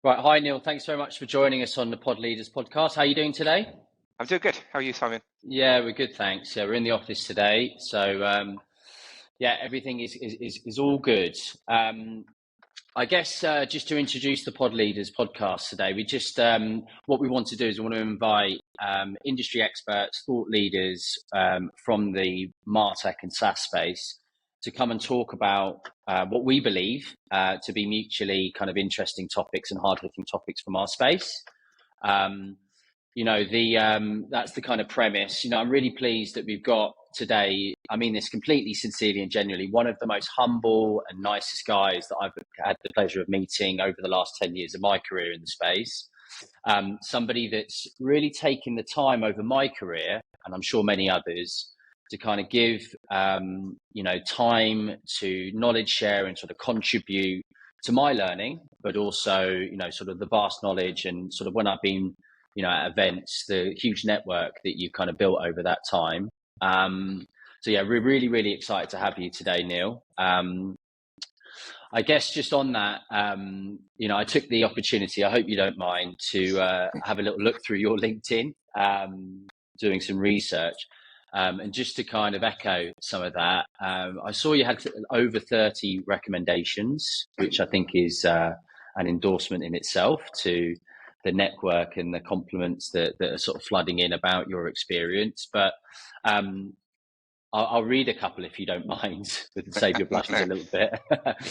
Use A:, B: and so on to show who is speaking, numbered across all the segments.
A: Right. Hi, Neil. Thanks very much for joining us on the Pod Leaders podcast. How are you doing today?
B: I'm doing good. How are you, Simon?
A: Yeah, we're good, thanks. Yeah, we're in the office today. So, yeah, everything is all good. I guess just to introduce the Pod Leaders podcast today, what we want to do is we want to invite industry experts, thought leaders from the MarTech and SaaS space to come and talk about what we believe to be mutually kind of interesting topics and hard-hitting topics from our space. That's the kind of premise. I'm really pleased that we've got today, I mean this completely sincerely and genuinely, one of the most humble and nicest guys that I've had the pleasure of meeting over the last 10 years of my career in the space. Somebody that's really taken the time over my career, and I'm sure many others, to kind of give, time to knowledge share and sort of contribute to my learning, but also, sort of the vast knowledge and sort of when I've been, at events, the huge network that you've kind of built over that time. So yeah, we're really, really excited to have you today, Neil. I guess just on that, I took the opportunity, I hope you don't mind, to have a little look through your LinkedIn, doing some research. And just to kind of echo some of that, I saw you had over 30 recommendations, which I think is an endorsement in itself to the network and the compliments that are sort of flooding in about your experience. But I'll read a couple if you don't mind, to save your blushes a little bit.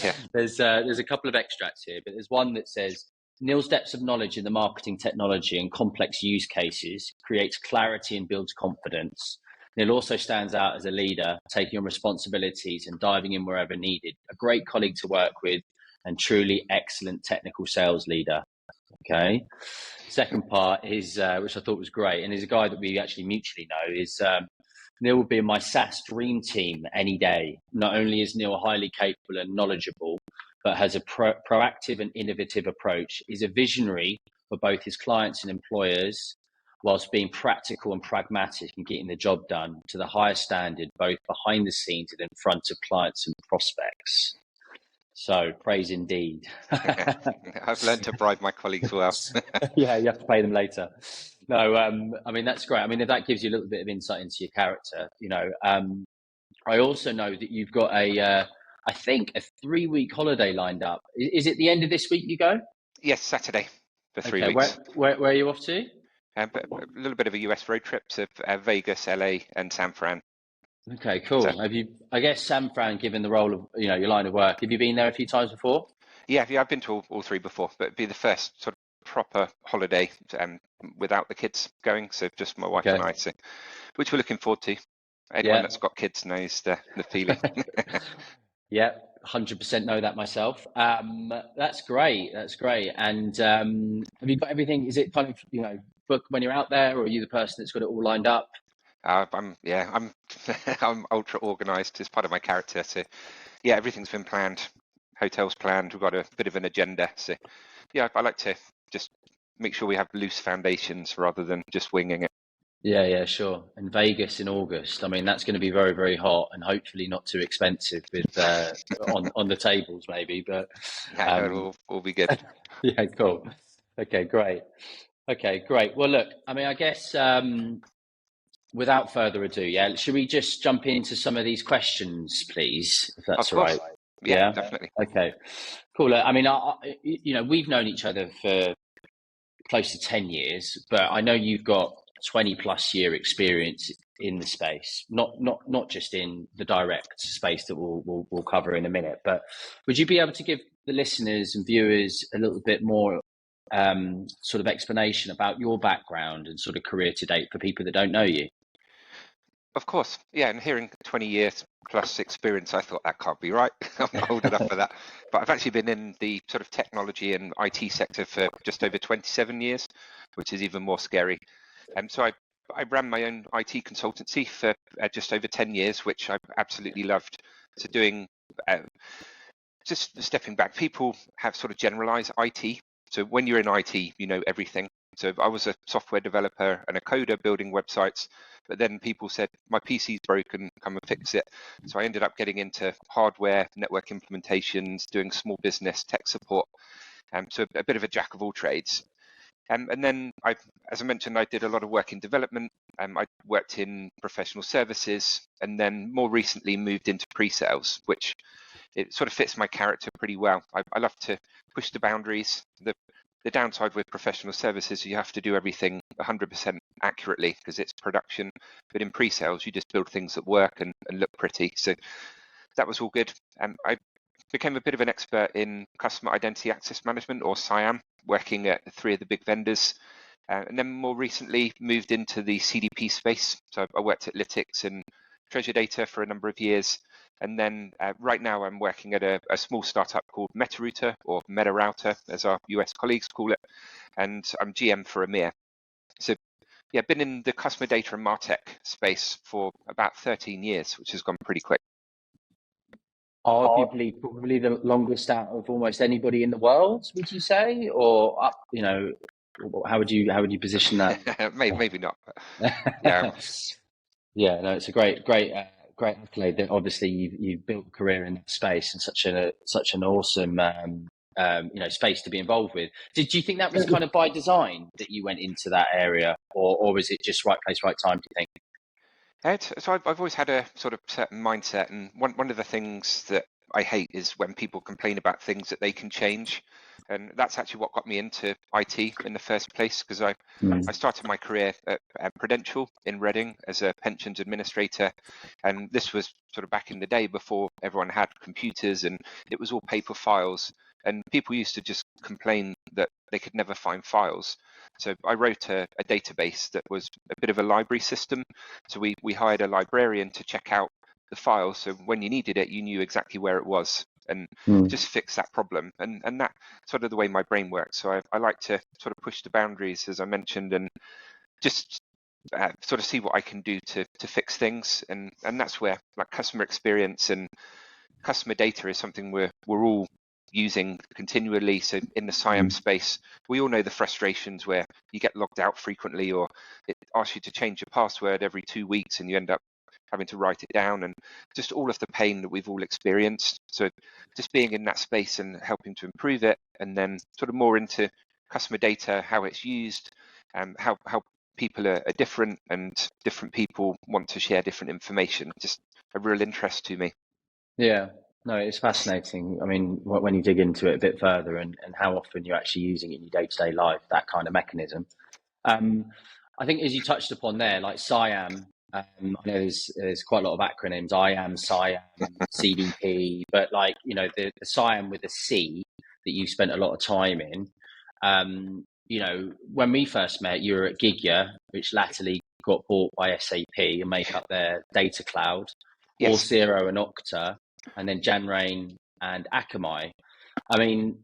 B: Yeah.
A: There's a couple of extracts here, but there's one that says, Neil's depths of knowledge in the marketing technology and complex use cases creates clarity and builds confidence. Neil also stands out as a leader, taking on responsibilities and diving in wherever needed. A great colleague to work with and truly excellent technical sales leader. Okay. Second part is, which I thought was great, and is a guy that we actually mutually know, is Neil would be in my SaaS dream team any day. Not only is Neil highly capable and knowledgeable, but has a proactive and innovative approach. He's a visionary for both his clients and employers, whilst being practical and pragmatic and getting the job done to the highest standard, both behind the scenes and in front of clients and prospects. So praise indeed.
B: I've learned to bribe my colleagues well.
A: Yeah, you have to pay them later. No, I mean, that's great. I mean, if that gives you a little bit of insight into your character, I also know that you've got I think a 3-week holiday lined up. Is it the end of this week you go?
B: Yes, Saturday for 3 weeks.
A: Where are you off to?
B: A little bit of a US road trip to Vegas, LA, and San Fran.
A: Okay, cool.
B: So,
A: I guess San Fran, given the role of, your line of work, have you been there a few times before?
B: yeah, I've been to all three before, but it'd be the first sort of proper holiday without the kids going. So just my wife and I, so, which we're looking forward to. Anyone that's got kids knows the feeling.
A: Yeah, 100% know that myself. That's great. That's great. And have you got everything? Is it kind of, booked when you're out there, or are you the person that's got it all lined up?
B: I'm I'm ultra organized as part of my character. So yeah, everything's been planned. Hotels planned. We've got a bit of an agenda. So yeah, I like to just make sure we have loose foundations rather than just winging it.
A: Yeah, sure. And Vegas in August. I mean, that's going to be very, very hot and hopefully not too expensive with on the tables maybe. But
B: yeah, it'll all be good.
A: Yeah, cool. Okay, great. Well, look, I mean, I guess without further ado, should we just jump into some of these questions, please, if that's all right?
B: Yeah, definitely.
A: Okay, cool. I mean, we've known each other for close to 10 years, but I know you've got 20 plus year experience in the space, not just in the direct space that we'll cover in a minute, but would you be able to give the listeners and viewers a little bit more sort of explanation about your background and sort of career to date for people that don't know you?
B: Of course, yeah, and hearing 20 years plus experience, I thought that can't be right. I'm not old enough for that. But I've actually been in the sort of technology and IT sector for just over 27 years, which is even more scary. So I ran my own IT consultancy for just over 10 years, which I absolutely loved. So doing, just stepping back, people have sort of generalized IT. So when you're in IT, you know everything. So I was a software developer and a coder building websites, but then people said, my PC's broken, come and fix it. So I ended up getting into hardware, network implementations, doing small business tech support. So a bit of a jack of all trades. And then, as I mentioned, I did a lot of work in development. I worked in professional services, and then more recently moved into pre-sales, which it sort of fits my character pretty well. I love to push the boundaries. The downside with professional services is you have to do everything 100% accurately because it's production. But in pre-sales, you just build things that work and look pretty. So that was all good. I became a bit of an expert in customer identity access management, or CIAM, working at 3 of the big vendors. And then more recently moved into the CDP space. So I worked at Lytics and Treasure Data for a number of years. And then right now I'm working at a small startup called MetaRouter, or MetaRouter, as our US colleagues call it. And I'm GM for EMEA. So yeah, been in the customer data and MarTech space for about 13 years, which has gone pretty quick.
A: Arguably, probably the longest out of almost anybody in the world, would you say? Or, how would you position that?
B: Maybe not. But yeah.
A: Yeah, no, it's a great accolade that obviously you've built a career in that space and such an awesome space to be involved with. Did you think that was kind of by design that you went into that area, or was it just right place, right time? Do you think?
B: So I've always had a sort of certain mindset, and one of the things that I hate is when people complain about things that they can change. And that's actually what got me into IT in the first place, because I started my career at Prudential in Reading as a pensions administrator. And this was sort of back in the day before everyone had computers and it was all paper files. And people used to just complain that they could never find files. So I wrote a database that was a bit of a library system. So we hired a librarian to check out the files. So when you needed it, you knew exactly where it was, and just fix that problem. And that's sort of the way my brain works. So I like to sort of push the boundaries, as I mentioned, and just sort of see what I can do to fix things. And that's where like customer experience and customer data is something we're all using continually. So in the CIAM space, we all know the frustrations where you get logged out frequently, or it asks you to change your password every 2 weeks and you end up having to write it down, and just all of the pain that we've all experienced. So just being in that space and helping to improve it, and then sort of more into customer data, how it's used, and how people are different, and different people want to share different information. Just a real interest to me.
A: Yeah, no, it's fascinating. I mean, when you dig into it a bit further, and how often you're actually using it in your day-to-day life, that kind of mechanism. I think as you touched upon there, like SIAM, I know there's quite a lot of acronyms, IAM, SIAM, CDP, but like, the SIAM with a C that you spent a lot of time in. When we first met, you were at Gigio, which latterly got bought by SAP and make up their data cloud,
B: Yes.
A: Auth0 and Okta, and then Janrain and Akamai. I mean,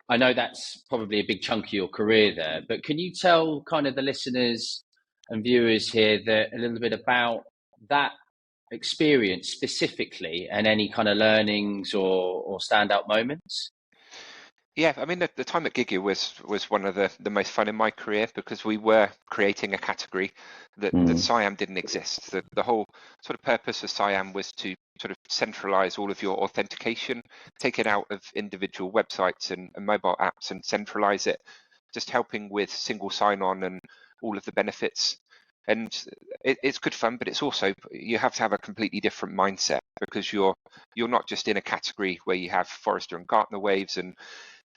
A: I know that's probably a big chunk of your career there, but can you tell kind of the listeners and viewers here a little bit about that experience specifically, and any kind of learnings or standout moments?
B: Yeah, I mean, the time at Gigio was one of the most fun in my career, because we were creating a category that SIAM didn't exist. The whole sort of purpose of SIAM was to sort of centralize all of your authentication, take it out of individual websites and mobile apps and centralize it, just helping with single sign-on and all of the benefits. And it's good fun, but it's also, you have to have a completely different mindset, because you're not just in a category where you have Forrester and Gartner waves and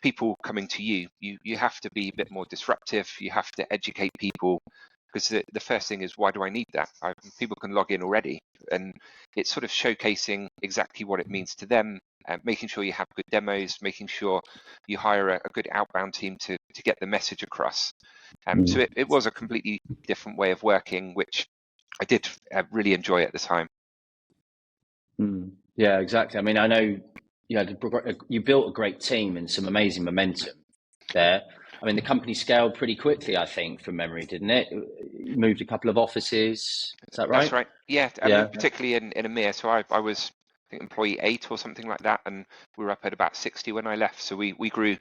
B: people coming to you. You have to be a bit more disruptive. You have to educate people, because the first thing is, why do I need that? People can log in already, and it's sort of showcasing exactly what it means to them, making sure you have good demos, making sure you hire a good outbound team to get the message across. So it was a completely different way of working, which I did really enjoy at the time.
A: Yeah, exactly. I mean, I know you built a great team and some amazing momentum there. I mean, the company scaled pretty quickly, I think, from memory, didn't it? You moved a couple of offices. Is that right?
B: That's right. Yeah, I mean, particularly in EMEA. So I was, I think, employee 8 or something like that, and we were up at about 60 when I left. So we grew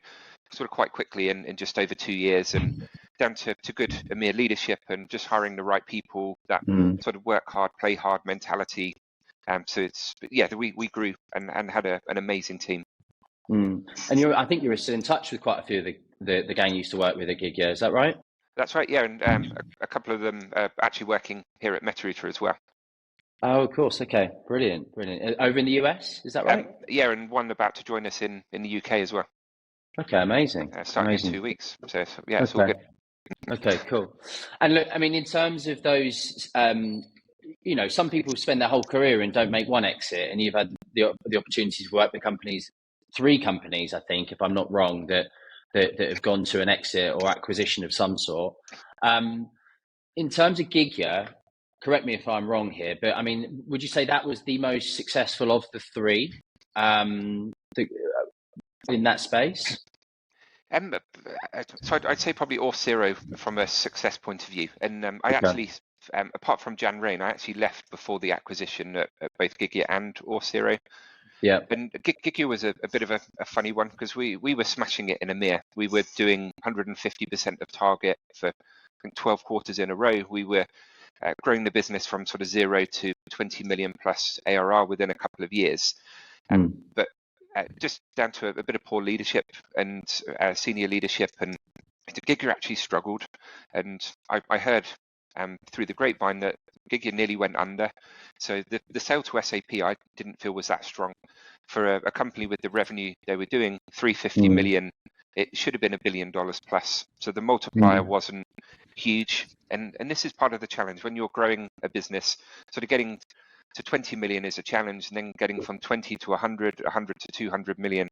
B: sort of quite quickly in just over 2 years, and down to good EMEA leadership, and just hiring the right people, that sort of work hard, play hard mentality. So we grew and had an amazing team.
A: And I think you're still in touch with quite a few of the gang you used to work with at Gigio. Is that right?
B: That's right, yeah, and a couple of them are actually working here at MetaRouter as well.
A: Oh, of course. Okay, brilliant. Over in the US, is that right?
B: Yeah, and one about to join us in the UK as well.
A: Okay, amazing.
B: Starting in 2 weeks. So yeah, it's all
A: Okay.
B: good.
A: Okay, cool. And look, I mean, in terms of those, some people spend their whole career and don't make one exit, and you've had the opportunity to work with companies, 3 companies, I think, if I'm not wrong, that have gone to an exit or acquisition of some sort. In terms of Gigya, correct me if I'm wrong here, but I mean, would you say that was the most successful of the 3 in that space?
B: So I'd say probably Auth0 from a success point of view. And I actually, apart from Jan Rain, I actually left before the acquisition at both Gigio and Auth0.
A: Yeah.
B: And Gigio was a bit of a funny one because we were smashing it in EMEA. We were doing 150% of target for, I think, 12 quarters in a row. We were growing the business from sort of 0 to 20 million plus ARR within a couple of years. But just down to a bit of poor leadership and senior leadership, and Gigio actually struggled. And I heard through the grapevine that Gigio nearly went under. So the sale to SAP I didn't feel was that strong. For a company with the revenue they were doing, 350 million, it should have been $1 billion plus. So the multiplier wasn't huge. And this is part of the challenge when you're growing a business. Sort of getting to 20 million is a challenge, and then getting from 20 to 100, 100 to 200 million.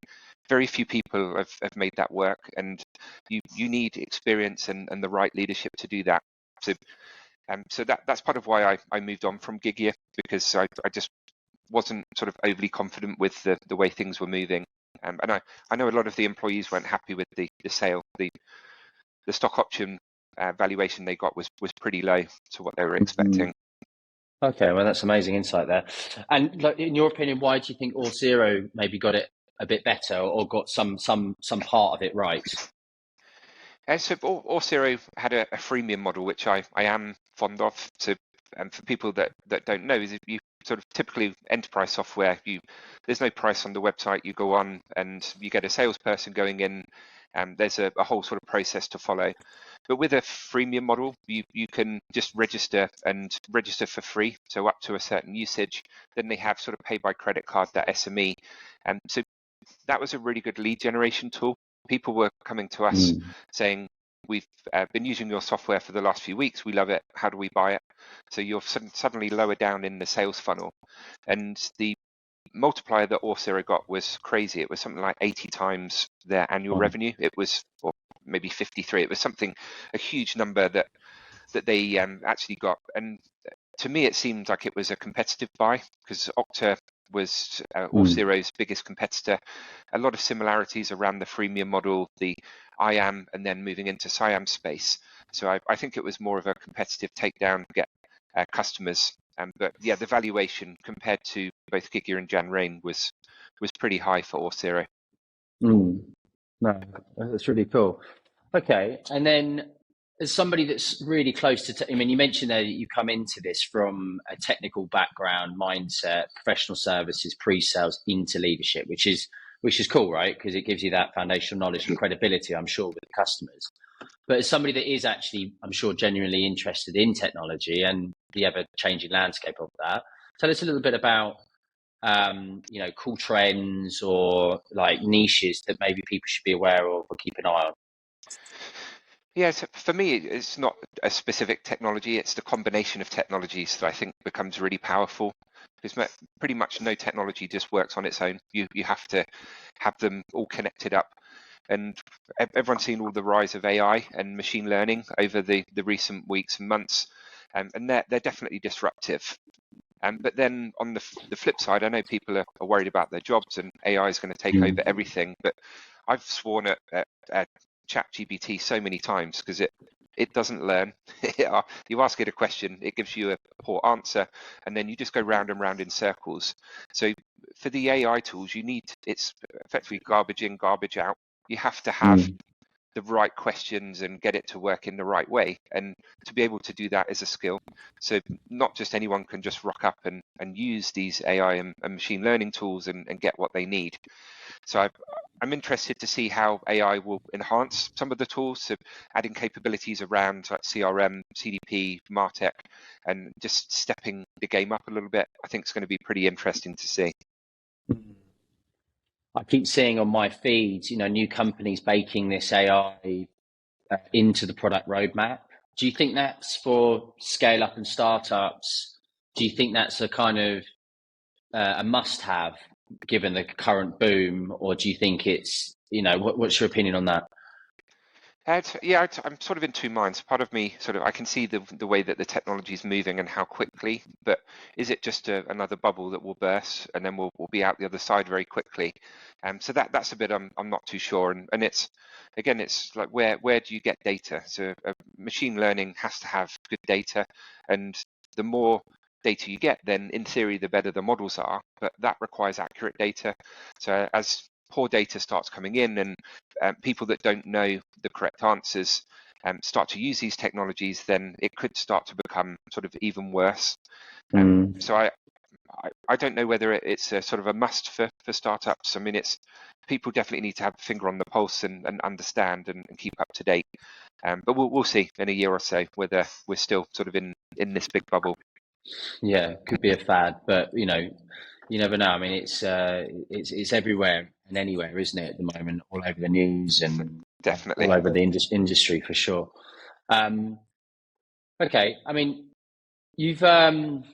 B: Very few people have made that work, and you need experience and the right leadership to do that. So that's part of why I moved on from Gigio, because I just wasn't sort of overly confident with the way things were moving. And I know a lot of the employees weren't happy with the sale. The stock option valuation they got was pretty low to what they were expecting.
A: Okay, well, that's amazing insight there. And like, in your opinion, why do you think Auth0 maybe got it a bit better or got some part of it right?
B: So Auth0 had a freemium model, which I am fond of. So, for people that don't know, is if you sort of typically enterprise software, there's no price on the website. You go on and you get a salesperson going in, and there's a whole sort of process to follow. But with a freemium model, you can just register for free, so up to a certain usage. Then they have sort of pay by credit card, that SME, and so that was a really good lead generation tool. People were coming to us saying, we've been using your software for the last few weeks. We love it. How do we buy it? So you're suddenly lower down in the sales funnel. And the multiplier that Auth0 got was crazy. It was something like 80 times their annual revenue. It was, or maybe 53. It was something, a huge number that they actually got. And to me, it seemed like it was a competitive buy, because Okta was Auth0's biggest competitor. A lot of similarities around the freemium model, the IAM, and then moving into SIAM space. So I think it was more of a competitive takedown to get customers. But yeah, the valuation compared to both Gigio and Jan Rain was pretty high for Auth0.
A: No, that's really cool. Okay, and then as somebody that's really close to, I mean, you mentioned there that you come into this from a technical background, mindset, professional services, pre-sales into leadership, which is cool, right? Because it gives you that foundational knowledge and credibility, I'm sure, with the customers. But as somebody that is actually, I'm sure, genuinely interested in technology and the ever-changing landscape of that, tell us a little bit about cool trends or like niches that maybe people should be aware of or keep an eye on.
B: Yeah, so for me, it's not a specific technology. It's the combination of technologies that I think becomes really powerful. Because pretty much no technology just works on its own. You have to have them all connected up. And everyone's seen all the rise of AI and machine learning over the recent weeks and months, and they're definitely disruptive. But then on the flip side, I know people are worried about their jobs and AI is going to take over everything. But I've sworn at ChatGPT so many times because it doesn't learn. You ask it a question, it gives you a poor answer, and then you just go round and round in circles. So for the AI tools, it's effectively garbage in, garbage out. You have to have the right questions and get it to work in the right way. And to be able to do that is a skill. So not just anyone can just rock up and use these AI and machine learning tools and get what they need. So I'm interested to see how AI will enhance some of the tools, so adding capabilities around like CRM, CDP, MarTech, and just stepping the game up a little bit. I think it's going to be pretty interesting to see.
A: I keep seeing on my feeds, new companies baking this AI into the product roadmap. Do you think that's for scale up and startups? Do you think that's a kind of a must have given the current boom, or do you think it's, what's your opinion on that?
B: I'm sort of in two minds. Part of me I can see the way that the technology is moving and how quickly, but is it just another bubble that will burst and then we'll be out the other side very quickly? So that's a bit I'm not too sure. And it's like where do you get data? So machine learning has to have good data, and the more data you get, then in theory the better the models are. But that requires accurate data. So as poor data starts coming in and people that don't know the correct answers start to use these technologies, then it could start to become sort of even worse. So I don't know whether it's a sort of a must for startups. I mean, people definitely need to have a finger on the pulse and understand and keep up to date. But we'll see in a year or so whether we're still sort of in this big bubble.
A: Yeah, could be a fad, but you never know. I mean, it's everywhere and anywhere, isn't it? At the moment, all over the news and
B: Definitely
A: all over the industry for sure. Okay, I mean, you've as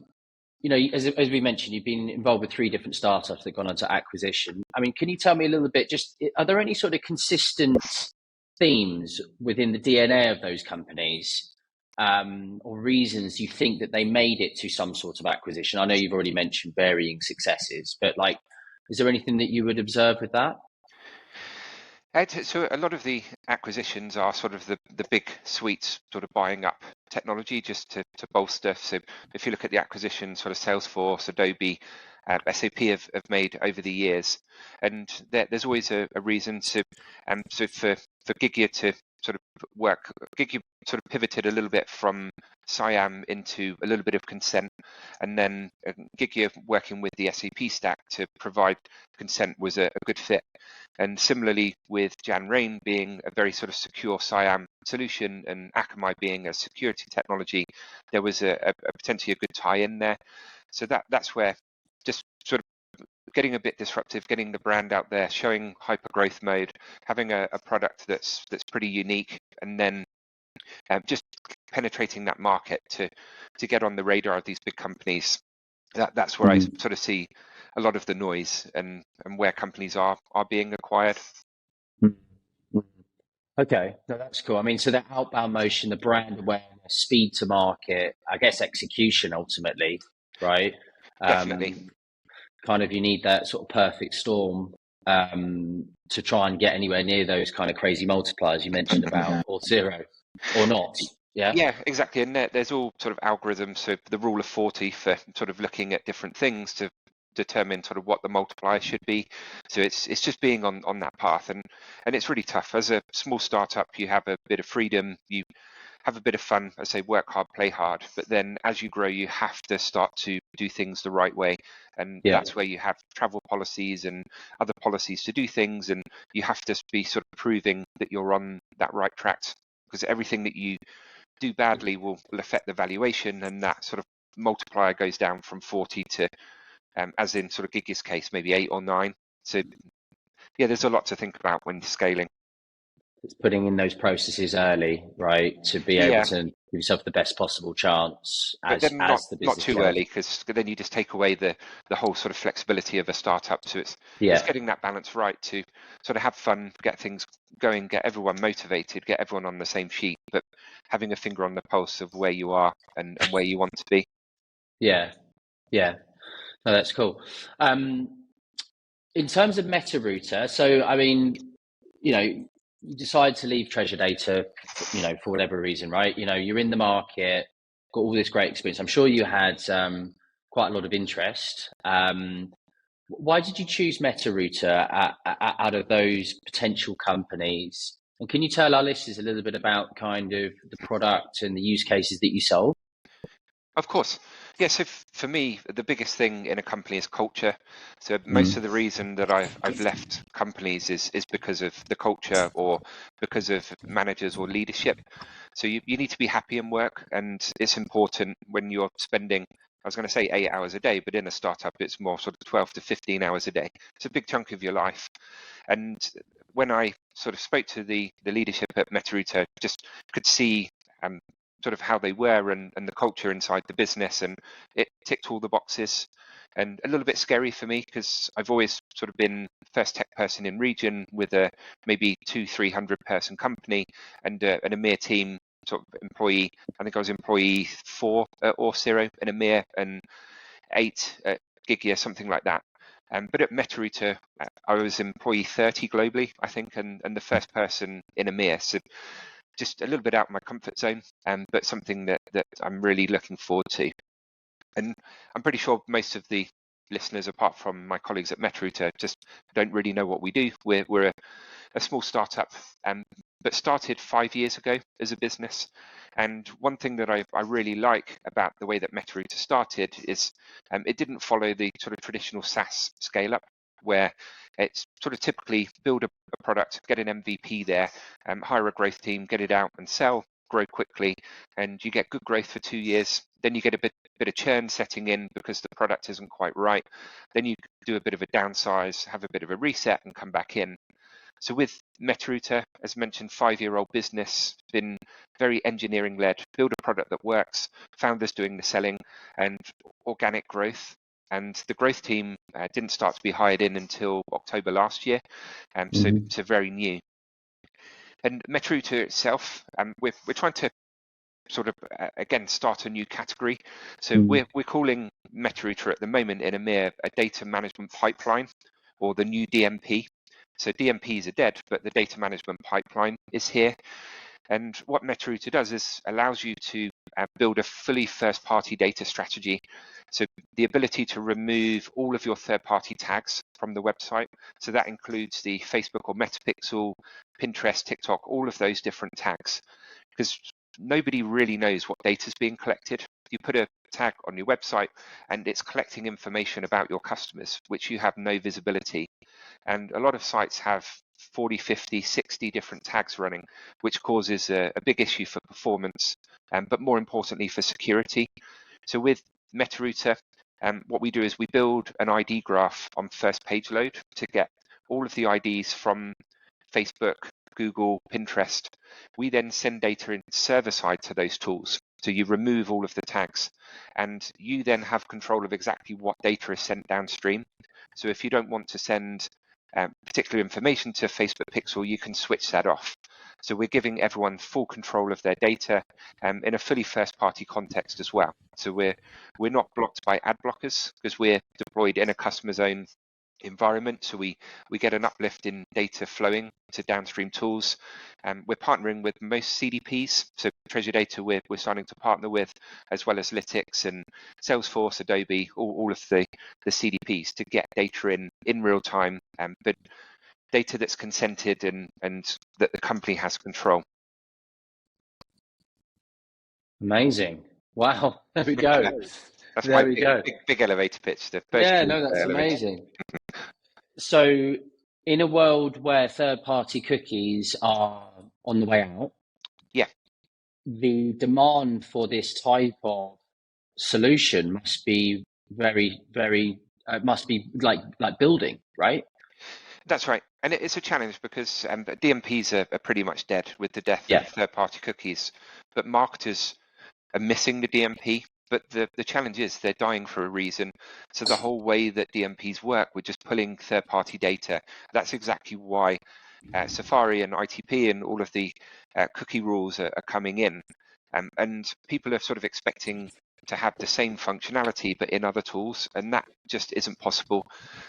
A: we mentioned, you've been involved with 3 different startups that gone on to acquisition. I mean, can you tell me a little bit? Just are there any sort of consistent themes within the DNA of those companies? Or reasons you think that they made it to some sort of acquisition? I know you've already mentioned varying successes, but is there anything that you would observe with that?
B: So a lot of the acquisitions are sort of the big suites sort of buying up technology just to bolster. So if you look at the acquisitions, sort of Salesforce, Adobe, SAP have made over the years, and there's always a reason to. So for Gigio to sort of work, Gigio sort of pivoted a little bit from SIAM into a little bit of consent, and then Gigio working with the SAP stack to provide consent was a good fit. And similarly with Jan Rain being a very sort of secure SIAM solution and Akamai being a security technology, there was a potentially a good tie in there. So that's where just sort of getting a bit disruptive, getting the brand out there, showing hyper growth mode, having a product that's pretty unique, and then just penetrating that market to get on the radar of these big companies. That's where I sort of see a lot of the noise and where companies are being acquired.
A: Okay, no, that's cool. I mean, so that outbound motion, the brand awareness, speed to market, I guess execution ultimately, right?
B: Definitely.
A: Kind of you need that sort of perfect storm to try and get anywhere near those kind of crazy multipliers you mentioned about, or zero, or not.
B: Yeah, exactly. And there's all sort of algorithms, so the rule of 40 for sort of looking at different things to determine sort of what the multiplier should be. So it's just being on that path, and it's really tough. As a small startup, you have a bit of freedom, you have a bit of fun. I say work hard, play hard, but then as you grow, you have to start to do things the right way, and that's where you have travel policies and other policies to do things, and you have to be sort of proving that you're on that right track, because everything that you do badly will affect the valuation, and that sort of multiplier goes down from 40 to as in sort of Gigio's case, maybe 8 or 9. So yeah, there's a lot to think about when scaling.
A: It's putting in those processes early, right, to be able to give yourself the best possible chance
B: but then
A: as the business
B: not too early, because then you just take away the whole sort of flexibility of a startup. So it's getting that balance right to sort of have fun, get things going, get everyone motivated, get everyone on the same sheet, but having a finger on the pulse of where you are and where you want to be.
A: Yeah. No, that's cool. In terms of MetaRouter, so I mean, you decide to leave Treasure Data, for whatever reason, right? You're in the market, got all this great experience. I'm sure you had quite a lot of interest. Why did you choose MetaRouter out of those potential companies? And can you tell our listeners a little bit about kind of the product and the use cases that you sold?
B: Of course. Yeah, so for me, the biggest thing in a company is culture. So most of the reason that I've left companies is because of the culture or because of managers or leadership. So you need to be happy in work, and it's important when you're spending, I was going to say 8 hours a day, but in a startup it's more sort of 12 to 15 hours a day. It's a big chunk of your life. And when I sort of spoke to the leadership at MetaRouter, just could see sort of how they were and the culture inside the business, and it ticked all the boxes. And a little bit scary for me because I've always sort of been first tech person in region with a maybe 200-300 person company and an EMEA team sort of employee. I think I was employee 4 at Orsiro and EMEA and 8 at Gigio, something like that. But at MetaRouter, I was employee 30 globally, I think, and the first person in EMEA. So just a little bit out of my comfort zone, but something that I'm really looking forward to. And I'm pretty sure most of the listeners, apart from my colleagues at MetaRouter, just don't really know what we do. We're a small startup, but started 5 years ago as a business. And one thing that I really like about the way that MetaRouter started is it didn't follow the sort of traditional SaaS scale up, where it's sort of typically build a product, get an MVP there, hire a growth team, get it out and sell, grow quickly, and you get good growth for 2 years. Then you get a bit of churn setting in because the product isn't quite right. Then you do a bit of a downsize, have a bit of a reset, and come back in. So with MetaRouter, as mentioned, 5-year-old business, been very engineering led, build a product that works, founders doing the selling, and organic growth. And the growth team didn't start to be hired in until October last year, so very new. And MetaRouter itself, we're trying to sort of again start a new category. So we're calling MetaRouter at the moment in EMEA a data management pipeline, or the new DMP. So DMPs are dead, but the data management pipeline is here. And what MetaRouter does is allows you to build a fully first-party data strategy. So the ability to remove all of your third-party tags from the website. So that includes the Facebook or Metapixel, Pinterest, TikTok, all of those different tags. Because nobody really knows what data is being collected. You put a tag on your website and it's collecting information about your customers, which you have no visibility. And a lot of sites have 40, 50, 60 different tags running, which causes a big issue for performance, but more importantly for security. So with MetaRouter, what we do is we build an ID graph on first page load to get all of the IDs from Facebook, Google, Pinterest. We then send data in server side to those tools. So you remove all of the tags and you then have control of exactly what data is sent downstream. So if you don't want to send particular information to Facebook Pixel, you can switch that off. So we're giving everyone full control of their data in a fully first-party context as well. So we're not blocked by ad blockers because we're deployed in a customer's own environment. So we get an uplift in data flowing to downstream tools. We're partnering with most CDPs. So Treasure Data we're starting to partner with, as well as Lytics and Salesforce, Adobe, all of the CDPs to get data in real time, but data that's consented and that the company has control.
A: Amazing. Wow. There we go.
B: That's
A: there
B: my
A: we go.
B: big elevator pitch.
A: Yeah, no, that's amazing. So in a world where third-party cookies are on the way out,
B: yeah,
A: the demand for this type of solution must be very, very, must be like building, right?
B: That's right. And it's a challenge because DMPs are pretty much dead with the death of third-party cookies, but marketers are missing the DMP. But the challenge is they're dying for a reason. So the whole way that DMPs work, we're just pulling third-party data. That's exactly why Safari and ITP and all of the cookie rules are coming in. And people are sort of expecting to have the same functionality, but in other tools, and that just isn't possible.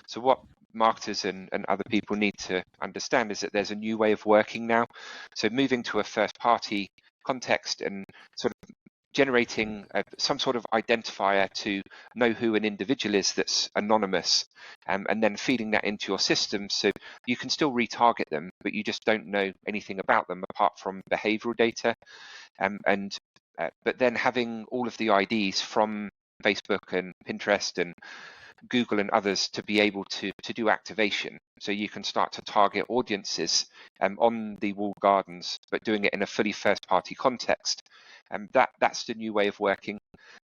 B: So what marketers and other people need to understand is that there's a new way of working now. So moving to a first-party context and sort of generating some sort of identifier to know who an individual is that's anonymous, and then feeding that into your system so you can still retarget them, but you just don't know anything about them apart from behavioral data. But then having all of the IDs from Facebook and Pinterest and Google and others to be able to do activation. So you can start to target audiences on the walled gardens, but doing it in a fully first-party context. That's the new way of working.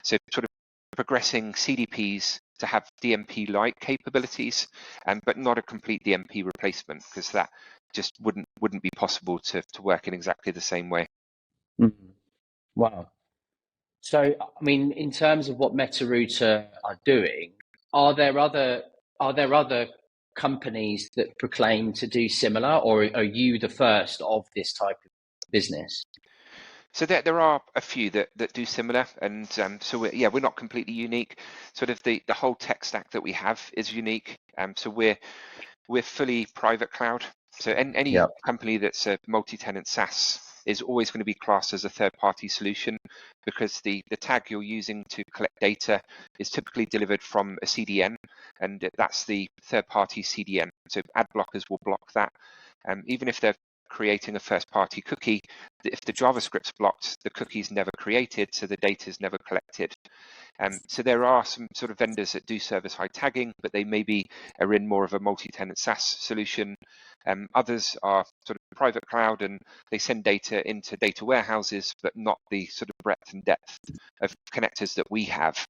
B: So sort of progressing CDPs to have DMP-like capabilities, but not a complete DMP replacement, because that just wouldn't be possible to work in exactly the same way.
A: Mhm. Wow. So, I mean, in terms of what MetaRouter are doing, are there other companies that proclaim to do similar, or are you the first of this type of business?
B: So there are a few that do similar, and so we're not completely unique. Sort of the whole tech stack that we have is unique. So we're fully private cloud. So any
A: Yeah.
B: company that's a multi-tenant SaaS is always going to be classed as a third-party solution, because the tag you're using to collect data is typically delivered from a CDN, and that's the third-party CDN. So ad blockers will block that. Even if they're creating a first-party cookie, if the JavaScript's blocked, the cookie's never created, so the data is never collected. So there are some sort of vendors that do server-side tagging, but they maybe are in more of a multi-tenant SaaS solution. Others are sort of private cloud, and they send data into data warehouses, but not the sort of breadth and depth of connectors that we have.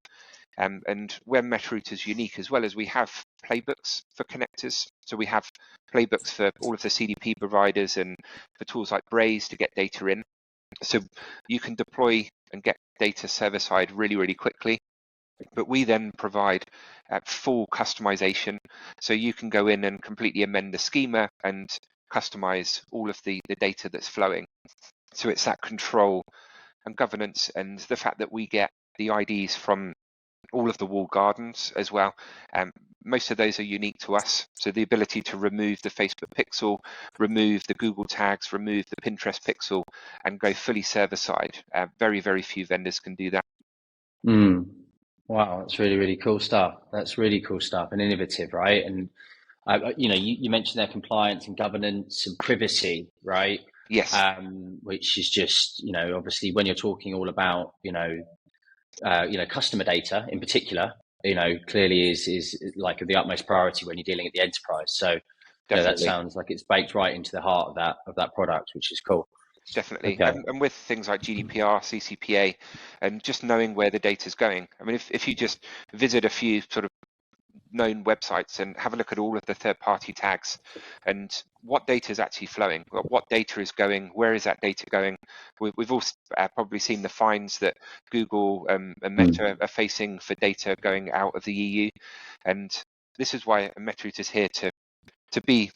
B: And where MetaRouter is unique as well as we have playbooks for connectors. So we have playbooks for all of the CDP providers and for tools like Braze to get data in. So you can deploy and get data server side really, really quickly. But we then provide full customization. So you can go in and completely amend the schema and customize all of the data that's flowing. So it's that control and governance, and the fact that we get the IDs from all of the walled gardens as well. Most of those are unique to us. So the ability to remove the Facebook pixel, remove the Google tags, remove the Pinterest pixel, and go fully server side. Very, very few vendors can do that.
A: Mm. Wow, that's really, really cool stuff. That's really cool stuff and innovative, right? And you mentioned their compliance and governance and privacy, right?
B: Yes,
A: Which is just, obviously when you're talking all about, customer data in particular, clearly is like of the utmost priority when you're dealing at the enterprise. So, that
B: definitely.
A: sounds like it's baked right into the heart of that product, which is cool.
B: Definitely.
A: Okay.
B: And with things like GDPR, CCPA, and just knowing where the data is going. I mean, if you just visit a few sort of known websites and have a look at all of the third-party tags and what data is actually flowing, what data is going, where is that data going? We've all probably seen the fines that Google and Meta are facing for data going out of the EU. And this is why MetaRouter is here to be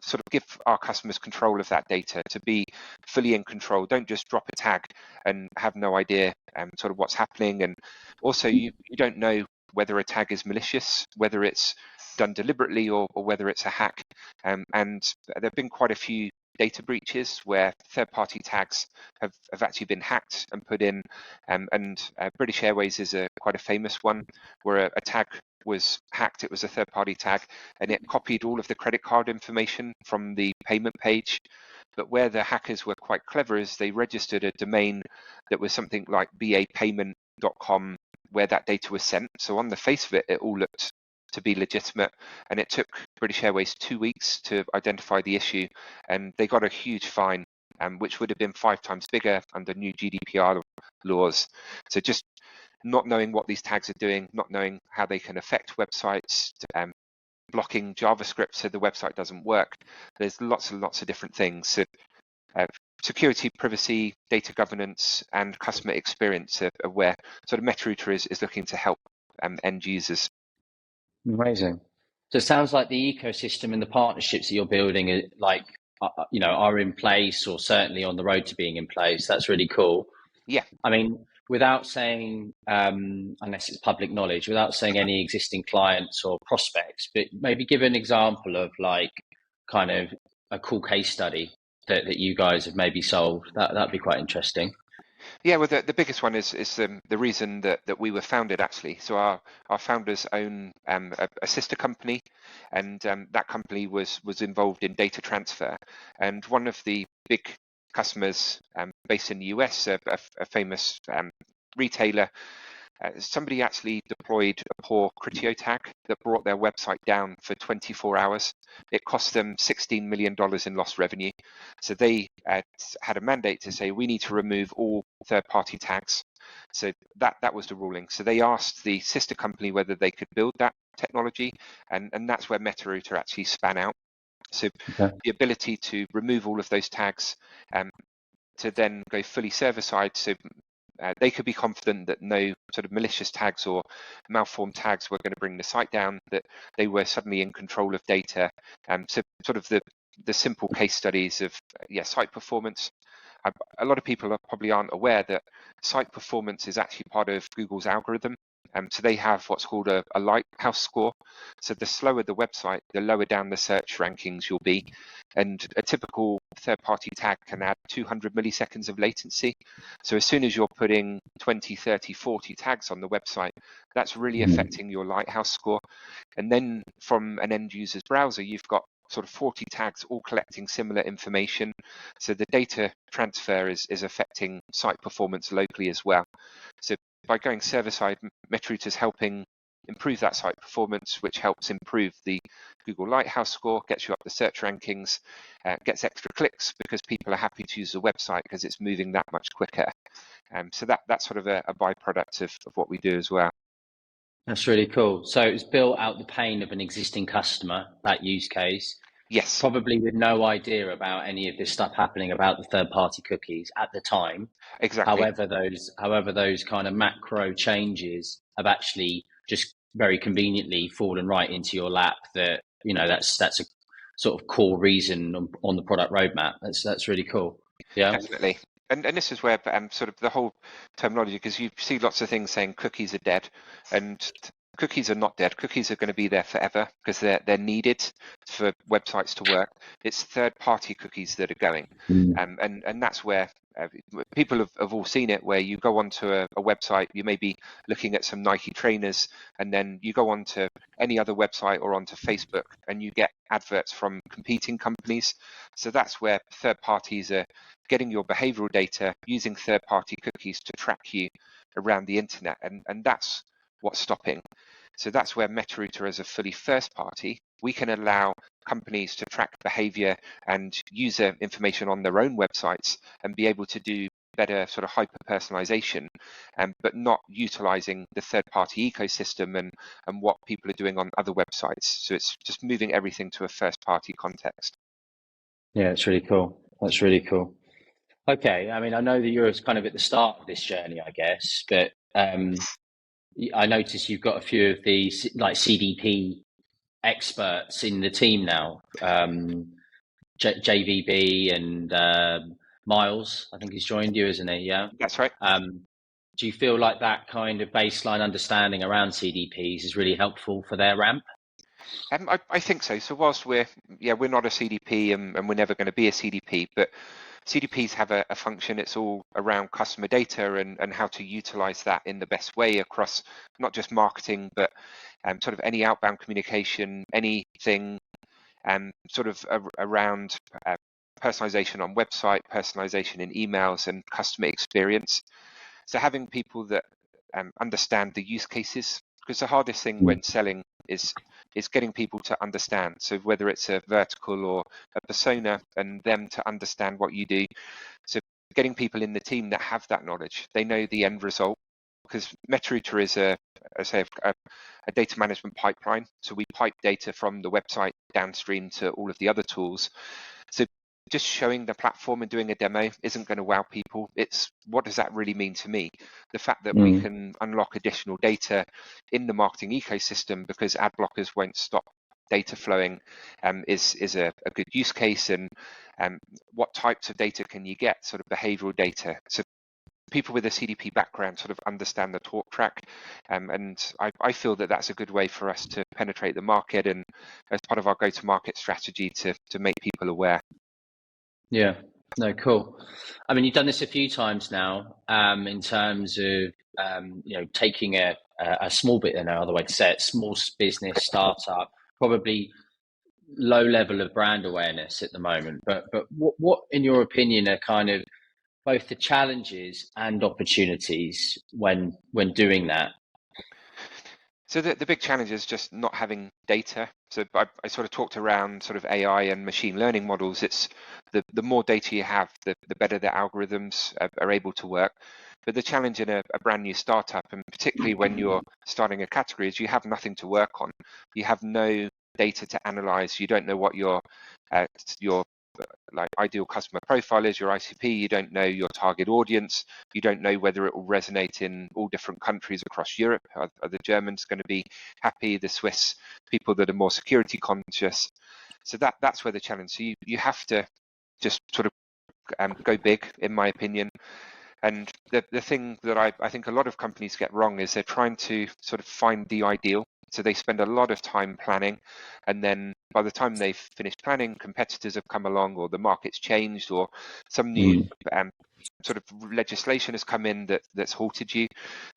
B: sort of give our customers control of that data, to be fully in control. Don't just drop a tag and have no idea sort of what's happening. And also you don't know whether a tag is malicious, whether it's done deliberately or whether it's a hack. And there have been quite a few data breaches where third-party tags have actually been hacked and put in. And British Airways is quite a famous one where a tag was hacked. It was a third-party tag, and it copied all of the credit card information from the payment page. But where the hackers were quite clever is they registered a domain that was something like bapayment.com, where that data was sent. So on the face of it, it all looked to be legitimate, and it took British Airways 2 weeks to identify the issue, and they got a huge fine, which would have been 5 times bigger under new GDPR laws. So just not knowing what these tags are doing, not knowing how they can affect websites, blocking JavaScript so the website doesn't work. There's lots and lots of different things. So, security, privacy, data governance, and customer experience are where sort of MetaRouter is looking to help end users.
A: Amazing. So it sounds like the ecosystem and the partnerships that you're building are in place, or certainly on the road to being in place. That's really cool.
B: Yeah.
A: I mean, without saying, unless it's public knowledge, without saying any existing clients or prospects, but maybe give an example of like kind of a cool case study that you guys have maybe solved. That'd be quite interesting.
B: Yeah, well, the biggest one is the reason that we were founded, actually. So our founders own a sister company, and that company was involved in data transfer. And one of the big customers based in the US, a famous retailer, Somebody actually deployed a poor Criteo tag that brought their website down for 24 hours. It cost them $16 million in lost revenue. So they had a mandate to say, we need to remove all third-party tags. So that was the ruling. So they asked the sister company whether they could build that technology, and that's where MetaRouter actually span out. So the ability to remove all of those tags, to then go fully server-side, so they could be confident that no sort of malicious tags or malformed tags were going to bring the site down, that they were suddenly in control of data. So sort of the simple case studies of site performance. A lot of people probably aren't aware that site performance is actually part of Google's algorithm. So they have what's called a lighthouse score. So the slower the website, the lower down the search rankings you'll be. And a typical third-party tag can add 200 milliseconds of latency. So as soon as you're putting 20, 30, 40 tags on the website, that's really affecting your lighthouse score. And then from an end user's browser, you've got sort of 40 tags all collecting similar information. So the data transfer is affecting site performance locally as well. So by going server-side, MetaRouter is helping improve that site performance, which helps improve the Google Lighthouse score, gets you up the search rankings, gets extra clicks because people are happy to use the website because it's moving that much quicker. So that's sort of a byproduct of what we do as well.
A: That's really cool. So it's built out the pain of an existing customer, that use case.
B: Yes.
A: Probably with no idea about any of this stuff happening about the third-party cookies at the time.
B: Exactly.
A: However, those kind of macro changes have actually just very conveniently fallen right into your lap. That that's a sort of core reason on the product roadmap. That's really cool. Yeah,
B: definitely. And this is where sort of the whole terminology, because you see lots of things saying cookies are dead, and cookies are not dead. Cookies are going to be there forever because they're needed for websites to work. It's third-party cookies that are going, and that's where people have all seen it, where you go onto a website, you may be looking at some Nike trainers, and then you go onto any other website or onto Facebook, and you get adverts from competing companies. So that's where third parties are getting your behavioral data, using third-party cookies to track you around the internet, and that's what's stopping. So that's where MetaRouter, as a fully first-party, we can allow companies to track behavior and user information on their own websites and be able to do better sort of hyper-personalization, but not utilizing the third-party ecosystem and what people are doing on other websites. So it's just moving everything to a first-party context.
A: Yeah, it's really cool. That's really cool. Okay, I mean, I know that you're kind of at the start of this journey, I guess, but I notice you've got a few of the like CDP experts in the team now. JVB and Miles, I think he's joined you, isn't he? Yeah,
B: that's right.
A: Do you feel like that kind of baseline understanding around CDPs is really helpful for their ramp?
B: I think so. So whilst we're not a CDP and we're never going to be a CDP, but CDPs have a function. It's all around customer data and how to utilize that in the best way across not just marketing, but sort of any outbound communication, anything sort of around personalization on website, personalization in emails, and customer experience. So having people that understand the use cases, because the hardest thing when selling is getting people to understand. So whether it's a vertical or a persona, and them to understand what you do. So getting people in the team that have that knowledge, they know the end result. Because MetaRouter is a data management pipeline. So we pipe data from the website downstream to all of the other tools. So just showing the platform and doing a demo isn't going to wow people. It's what does that really mean to me? The fact that we can unlock additional data in the marketing ecosystem because ad blockers won't stop data flowing is a good use case. And what types of data can you get? Sort of behavioral data. So people with a CDP background sort of understand the talk track, and I feel that that's a good way for us to penetrate the market and as part of our go-to-market strategy to make people aware.
A: Yeah, no, cool. I mean, you've done this a few times now in terms of, taking a small bit, another way to say it, small business startup, probably low level of brand awareness at the moment. But what in your opinion, are kind of both the challenges and opportunities when doing that?
B: So the big challenge is just not having data. So I sort of talked around sort of AI and machine learning models. It's the more data you have, the better the algorithms are able to work. But the challenge in a brand new startup, and particularly when you're starting a category, is you have nothing to work on. You have no data to analyze. You don't know what your like ideal customer profile is, your ICP. You don't know your target audience. You don't know whether it will resonate in all different countries across Europe. Are the Germans going to be happy? The Swiss, people that are more security conscious? So that's where the challenge. So you have to just sort of go big, in my opinion. And the thing that I think a lot of companies get wrong is they're trying to sort of find the ideal. So they spend a lot of time planning, and then by the time they've finished planning, competitors have come along, or the market's changed, or some new sort of legislation has come in that's halted you.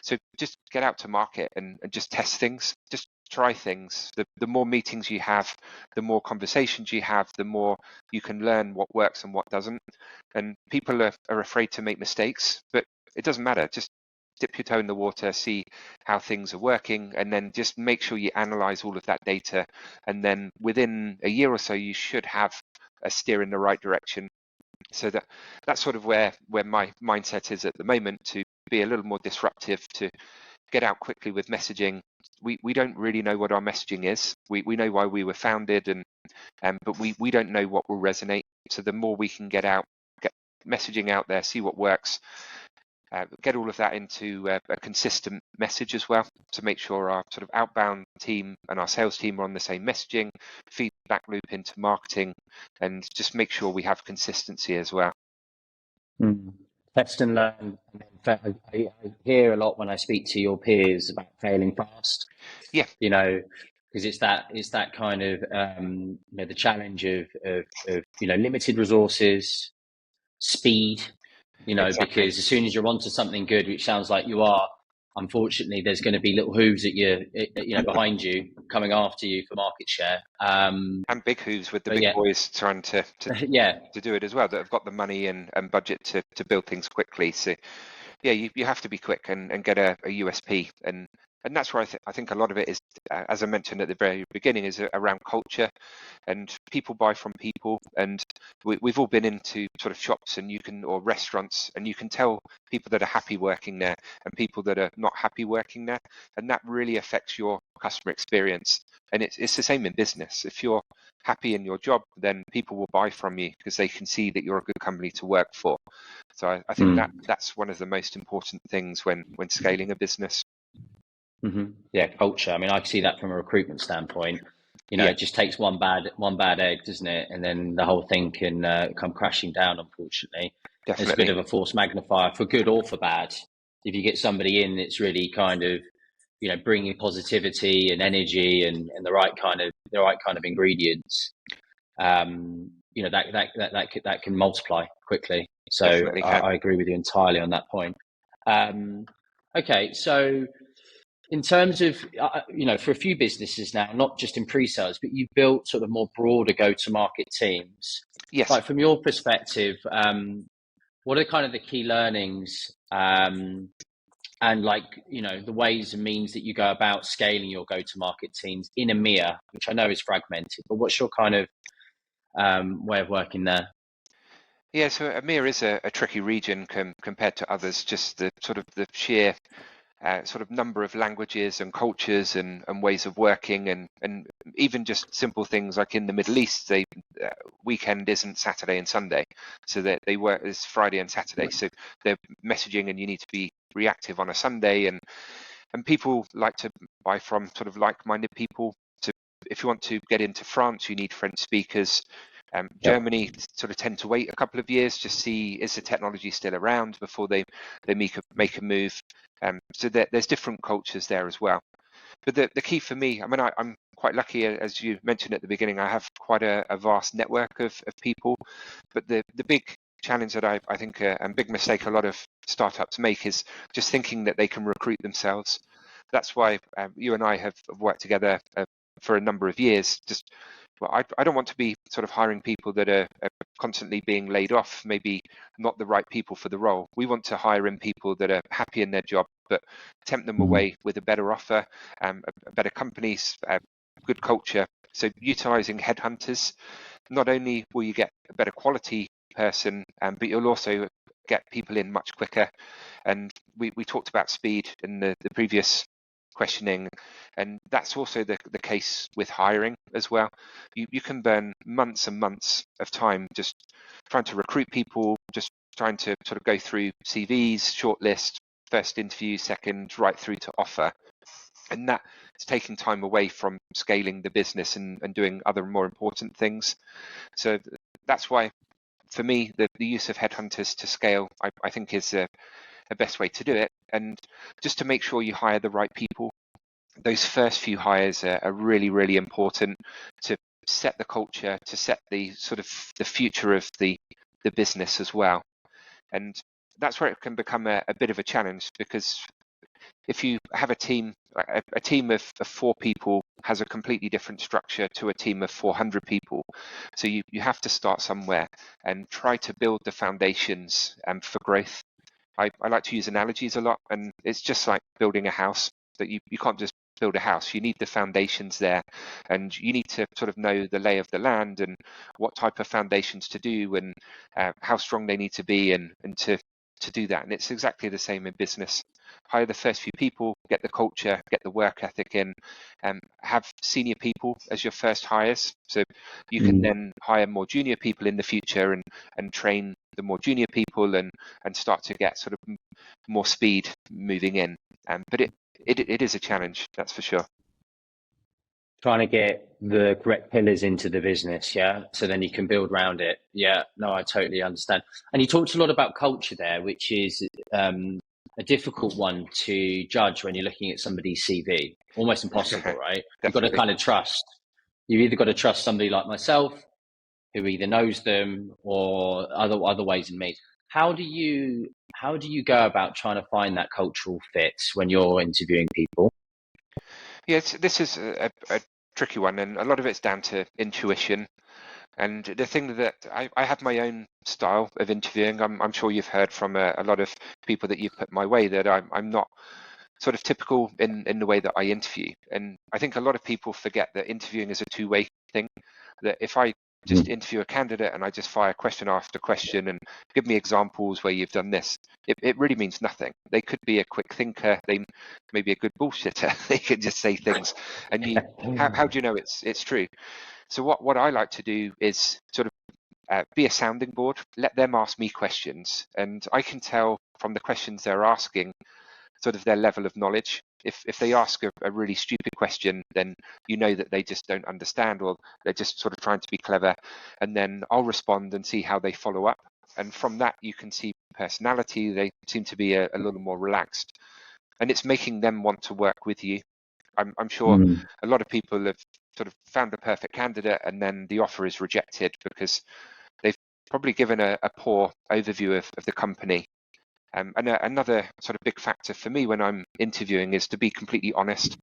B: So just get out to market and just test things. Just try things. The more meetings you have, the more conversations you have, the more you can learn what works and what doesn't. And people are afraid to make mistakes, but it doesn't matter. Just dip your toe in the water, see how things are working, and then just make sure you analyze all of that data. And then within a year or so, you should have a steer in the right direction. So that's sort of where my mindset is at the moment, to be a little more disruptive, to get out quickly with messaging. We don't really know what our messaging is. We know why we were founded, but we don't know what will resonate. So the more we can get messaging out there, see what works, get all of that into a consistent message as well, to make sure our sort of outbound team and our sales team are on the same messaging, feedback loop into marketing, and just make sure we have consistency as well.
A: Test and learn. I hear a lot when I speak to your peers about failing fast.
B: Yeah,
A: because it's that kind of the challenge of limited resources, speed.
B: exactly.
A: Because as soon as you're onto something good, which sounds like you are, unfortunately, there's going to be little hooves at behind you, coming after you for market share.
B: And big hooves with the big boys trying to do it as well, that have got the money and budget to build things quickly. So yeah, you have to be quick and get a USP, and that's where I think a lot of it is, as I mentioned at the very beginning, is around culture, and people buy from people. And we've all been into sort of shops or restaurants, and you can tell people that are happy working there and people that are not happy working there, and that really affects your customer experience. And it's the same in business. If you're happy in your job, then people will buy from you because they can see that you're a good company to work for. So I think that's one of the most important things when scaling a business.
A: Mm-hmm. Yeah, culture. I mean, I see that from a recruitment standpoint. It just takes one bad egg, doesn't it? And then the whole thing can come crashing down, unfortunately.
B: Definitely.
A: It's a bit of a force magnifier for good or for bad. If you get somebody in that's really kind of, bringing positivity and energy and the right kind of ingredients, that can multiply quickly. So I agree with you entirely on that point. Okay, so in terms of, for a few businesses now, not just in pre-sales, but you've built sort of more broader go-to-market teams.
B: Yes.
A: Like, from your perspective, what are kind of the key learnings and the ways and means that you go about scaling your go-to-market teams in EMEA, which I know is fragmented, but what's your kind of way of working there?
B: Yeah, so EMEA is a tricky region compared to others, just the sort of the sheer sort of number of languages and cultures and ways of working, and even just simple things like in the Middle East, weekend isn't Saturday and Sunday, so that they work is Friday and Saturday. So they're messaging, and you need to be reactive on a Sunday, and people like to buy from sort of like-minded people. So if you want to get into France, you need French speakers. Germany sort of tend to wait a couple of years to see, is the technology still around before they make a move. So there's different cultures there as well. But the key for me, I mean, I'm quite lucky, as you mentioned at the beginning, I have quite a vast network of people. But the big challenge that I think, and big mistake a lot of startups make, is just thinking that they can recruit themselves. That's why you and I have worked together for a number of years, just well, I don't want to be sort of hiring people that are constantly being laid off, maybe not the right people for the role. We want to hire in people that are happy in their job, but tempt them away with a better offer, a better companies, good culture. So utilizing headhunters, not only will you get a better quality person, but you'll also get people in much quicker. And we talked about speed in the previous questioning, and that's also the case with hiring as well. You can burn months and months of time just trying to recruit people, just trying to sort of go through CVs, shortlist, first interview, second, right through to offer. And that is taking time away from scaling the business and doing other more important things. So that's why, for me, the use of headhunters to scale, I think is a best way to do it. And just to make sure you hire the right people, those first few hires are really, really important to set the culture, to set the sort of the future of the business as well. And that's where it can become a bit of a challenge, because if you have a team of 4 people has a completely different structure to a team of 400 people. So you have to start somewhere and try to build the foundations for growth. I like to use analogies a lot, and it's just like building a house. That you can't just build a house. You need the foundations there, and you need to sort of know the lay of the land and what type of foundations to do, and how strong they need to be, and to do that. And it's exactly the same in business. Hire the first few people, get the culture, get the work ethic in, have senior people as your first hires. So you can then hire more junior people in the future and train the more junior people and start to get sort of more speed moving in. But it is a challenge, that's for sure.
A: Trying to get the correct pillars into the business, yeah, so then you can build around it. Yeah, no, I totally understand. And you talked a lot about culture there, which is a difficult one to judge when you're looking at somebody's CV. Almost impossible, right? You've got to kind of trust. You've either got to trust somebody like myself, who either knows them or other ways and means. How do you go about trying to find that cultural fit when you're interviewing people?
B: Yeah, this is a tricky one, and a lot of it's down to intuition. And the thing that I have my own style of interviewing. I'm sure you've heard from a lot of people that you've put my way that I'm not sort of typical in the way that I interview. And I think a lot of people forget that interviewing is a two-way thing. That if I just interview a candidate and I just fire question after question and give me examples where you've done this, it really means nothing. They could be a quick thinker, they may be a good bullshitter, they could just say things, and how do you know it's true? So what I like to do is sort of be a sounding board, let them ask me questions, and I can tell from the questions they're asking sort of their level of knowledge. If they ask a really stupid question, then you know that they just don't understand, or they're just sort of trying to be clever, and then I'll respond and see how they follow up. And from that, you can see personality. They seem to be a little more relaxed, and it's making them want to work with you. I'm sure a lot of people have sort of found the perfect candidate, and then the offer is rejected because they've probably given a poor overview of the company. And another sort of big factor for me when I'm interviewing is to be completely honest.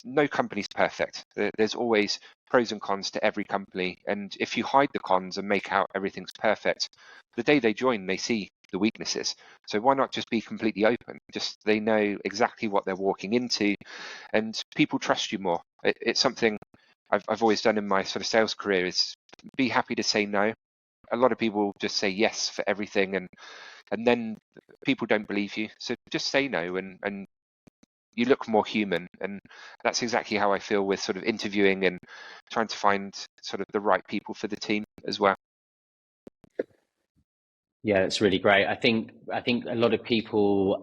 B: No company's perfect. There's always pros and cons to every company. And if you hide the cons and make out everything's perfect, the day they join, they see the weaknesses. So why not just be completely open? Just they know exactly what they're walking into, and people trust you more. It's something I've always done in my sort of sales career, is be happy to say no. A lot of people just say yes for everything, and then people don't believe you. So just say no, and you look more human. And that's exactly how I feel with sort of interviewing and trying to find sort of the right people for the team as well.
A: Yeah, that's really great. I think a lot of people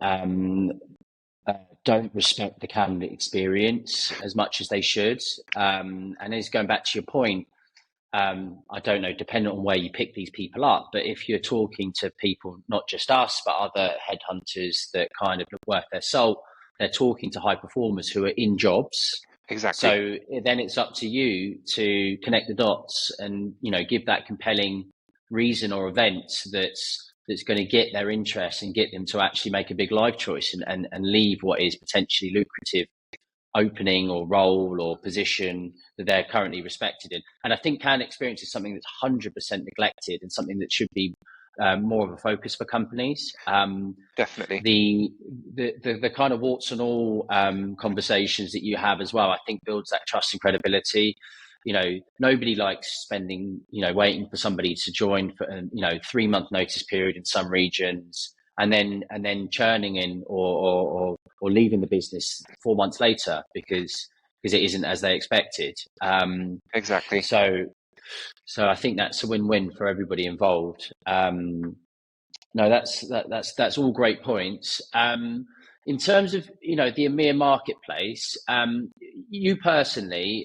A: don't respect the candidate experience as much as they should. And it's going back to your point. I don't know, depending on where you pick these people up, but if you're talking to people, not just us, but other headhunters that kind of look worth their salt, they're talking to high performers who are in jobs.
B: Exactly.
A: So then it's up to you to connect the dots and, give that compelling reason or event that's going to get their interest and get them to actually make a big life choice and leave what is potentially lucrative opening or role or position that they're currently respected in. And I think candidate experience is something that's 100% neglected and something that should be more of a focus for companies.
B: Definitely.
A: The kind of warts and all conversations that you have as well, I think builds that trust and credibility. Nobody likes spending, waiting for somebody to join for, 3-month notice period in some regions, and then churning in or leaving the business 4 months later because it isn't as they expected.
B: Exactly.
A: So I think that's a win-win for everybody involved. No, that's all great points. In terms of the EMEA marketplace, you personally,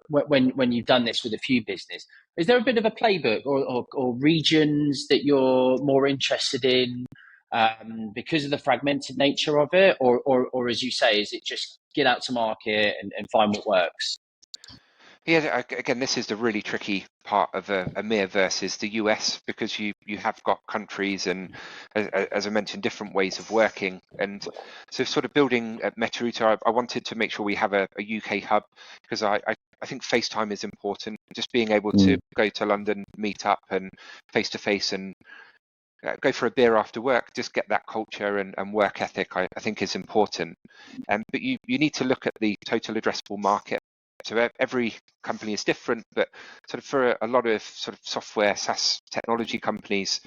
A: when you've done this with a few business, is there a bit of a playbook or regions that you're more interested in because of the fragmented nature of it, or as you say, is it just get out to market and find what works?
B: Yeah, again, this is the really tricky part of EMEA versus the US, because you have got countries and, as I mentioned, different ways of working. And so sort of building at MetaRouter, I wanted to make sure we have a UK hub, because I think FaceTime is important. Just being able to go to London, meet up and face-to-face and go for a beer after work, just get that culture and work ethic, I think is important. But you need to look at the total addressable market. So every company is different, but sort of for a lot of sort of software SaaS technology companies,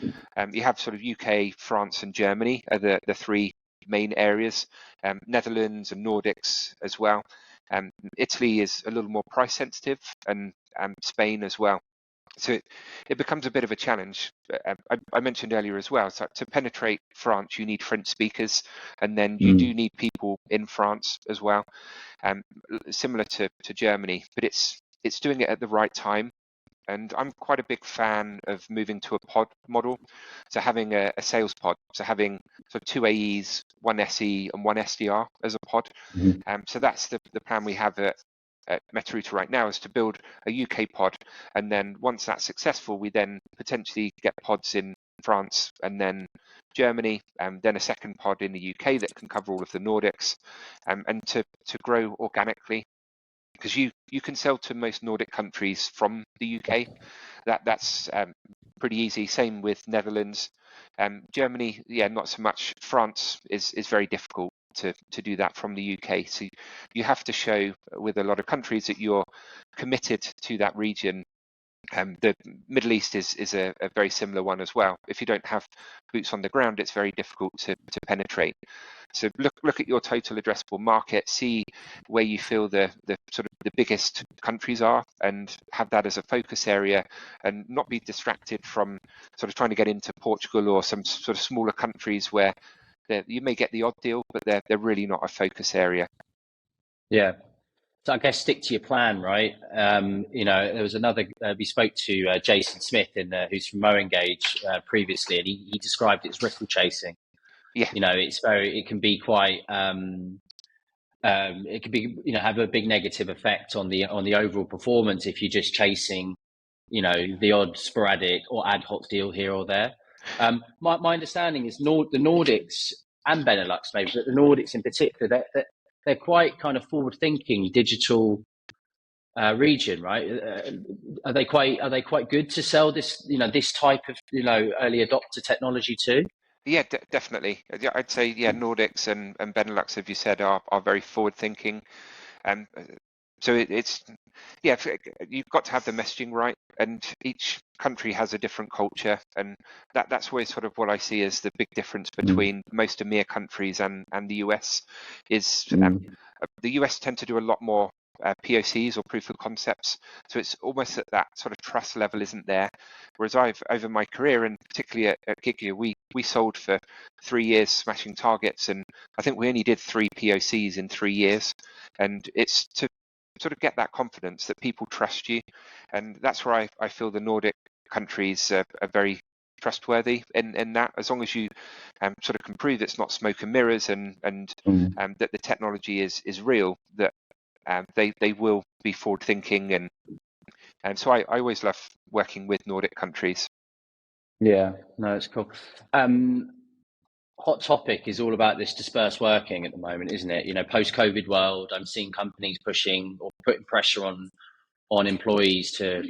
B: you have sort of UK, France, and Germany are the three main areas. Netherlands and Nordics as well. Italy is a little more price sensitive, and Spain as well. So it becomes a bit of a challenge. I mentioned earlier as well, so to penetrate France, you need French speakers, and then you do need people in France as well, similar to Germany, but it's doing it at the right time. And I'm quite a big fan of moving to a pod model, so having a sales pod, so having sort of 2 AEs, 1 SE and 1 SDR as a pod. So that's the plan we have at MetaRouter right now, is to build a UK pod, and then once that's successful, we then potentially get pods in France and then Germany, and then a second pod in the UK that can cover all of the Nordics, and to grow organically, because you can sell to most Nordic countries from the UK. That's pretty easy. Same with Netherlands. Germany, yeah, not so much. France is very difficult to do that from the UK. So you have to show with a lot of countries that you're committed to that region. The Middle East is a very similar one as well. If you don't have boots on the ground, it's very difficult to penetrate. So look at your total addressable market, see where you feel the sort of the biggest countries are, and have that as a focus area, and not be distracted from sort of trying to get into Portugal or some sort of smaller countries where you may get the odd deal, but they're really not a focus area.
A: Yeah. So I guess stick to your plan, right? There was another, we spoke to Jason Smith who's from Moengage previously, and he described it as ripple chasing.
B: Yeah.
A: It can be quite, it can be, have a big negative effect on the overall performance if you're just chasing, the odd sporadic or ad hoc deal here or there. My understanding is the Nordics and Benelux, maybe, but the Nordics in particular, they're quite kind of forward-thinking digital region, right? Are they quite good to sell this, this type of, early adopter technology too?
B: Yeah, definitely. I'd say, yeah, Nordics and Benelux, as you said, are very forward-thinking. So it's you've got to have the messaging right, and each country has a different culture, and that's where sort of what I see as the big difference between most EMEA countries and the US is the US tend to do a lot more POCs or proof of concepts, so it's almost that sort of trust level isn't there. Whereas I've, over my career, and particularly at Gigio, we sold for 3 years smashing targets, and I think we only did 3 POCs in 3 years, and it's to sort of get that confidence that people trust you, and that's where I feel the Nordic countries are very trustworthy in that, as long as you sort of can prove it's not smoke and mirrors, and that the technology is real, that they will be forward thinking, and so I always love working with Nordic countries.
A: Yeah, no, it's cool. hot topic is all about this dispersed working at the moment, isn't it? You know, post-COVID world, I'm seeing companies pushing or putting pressure on employees to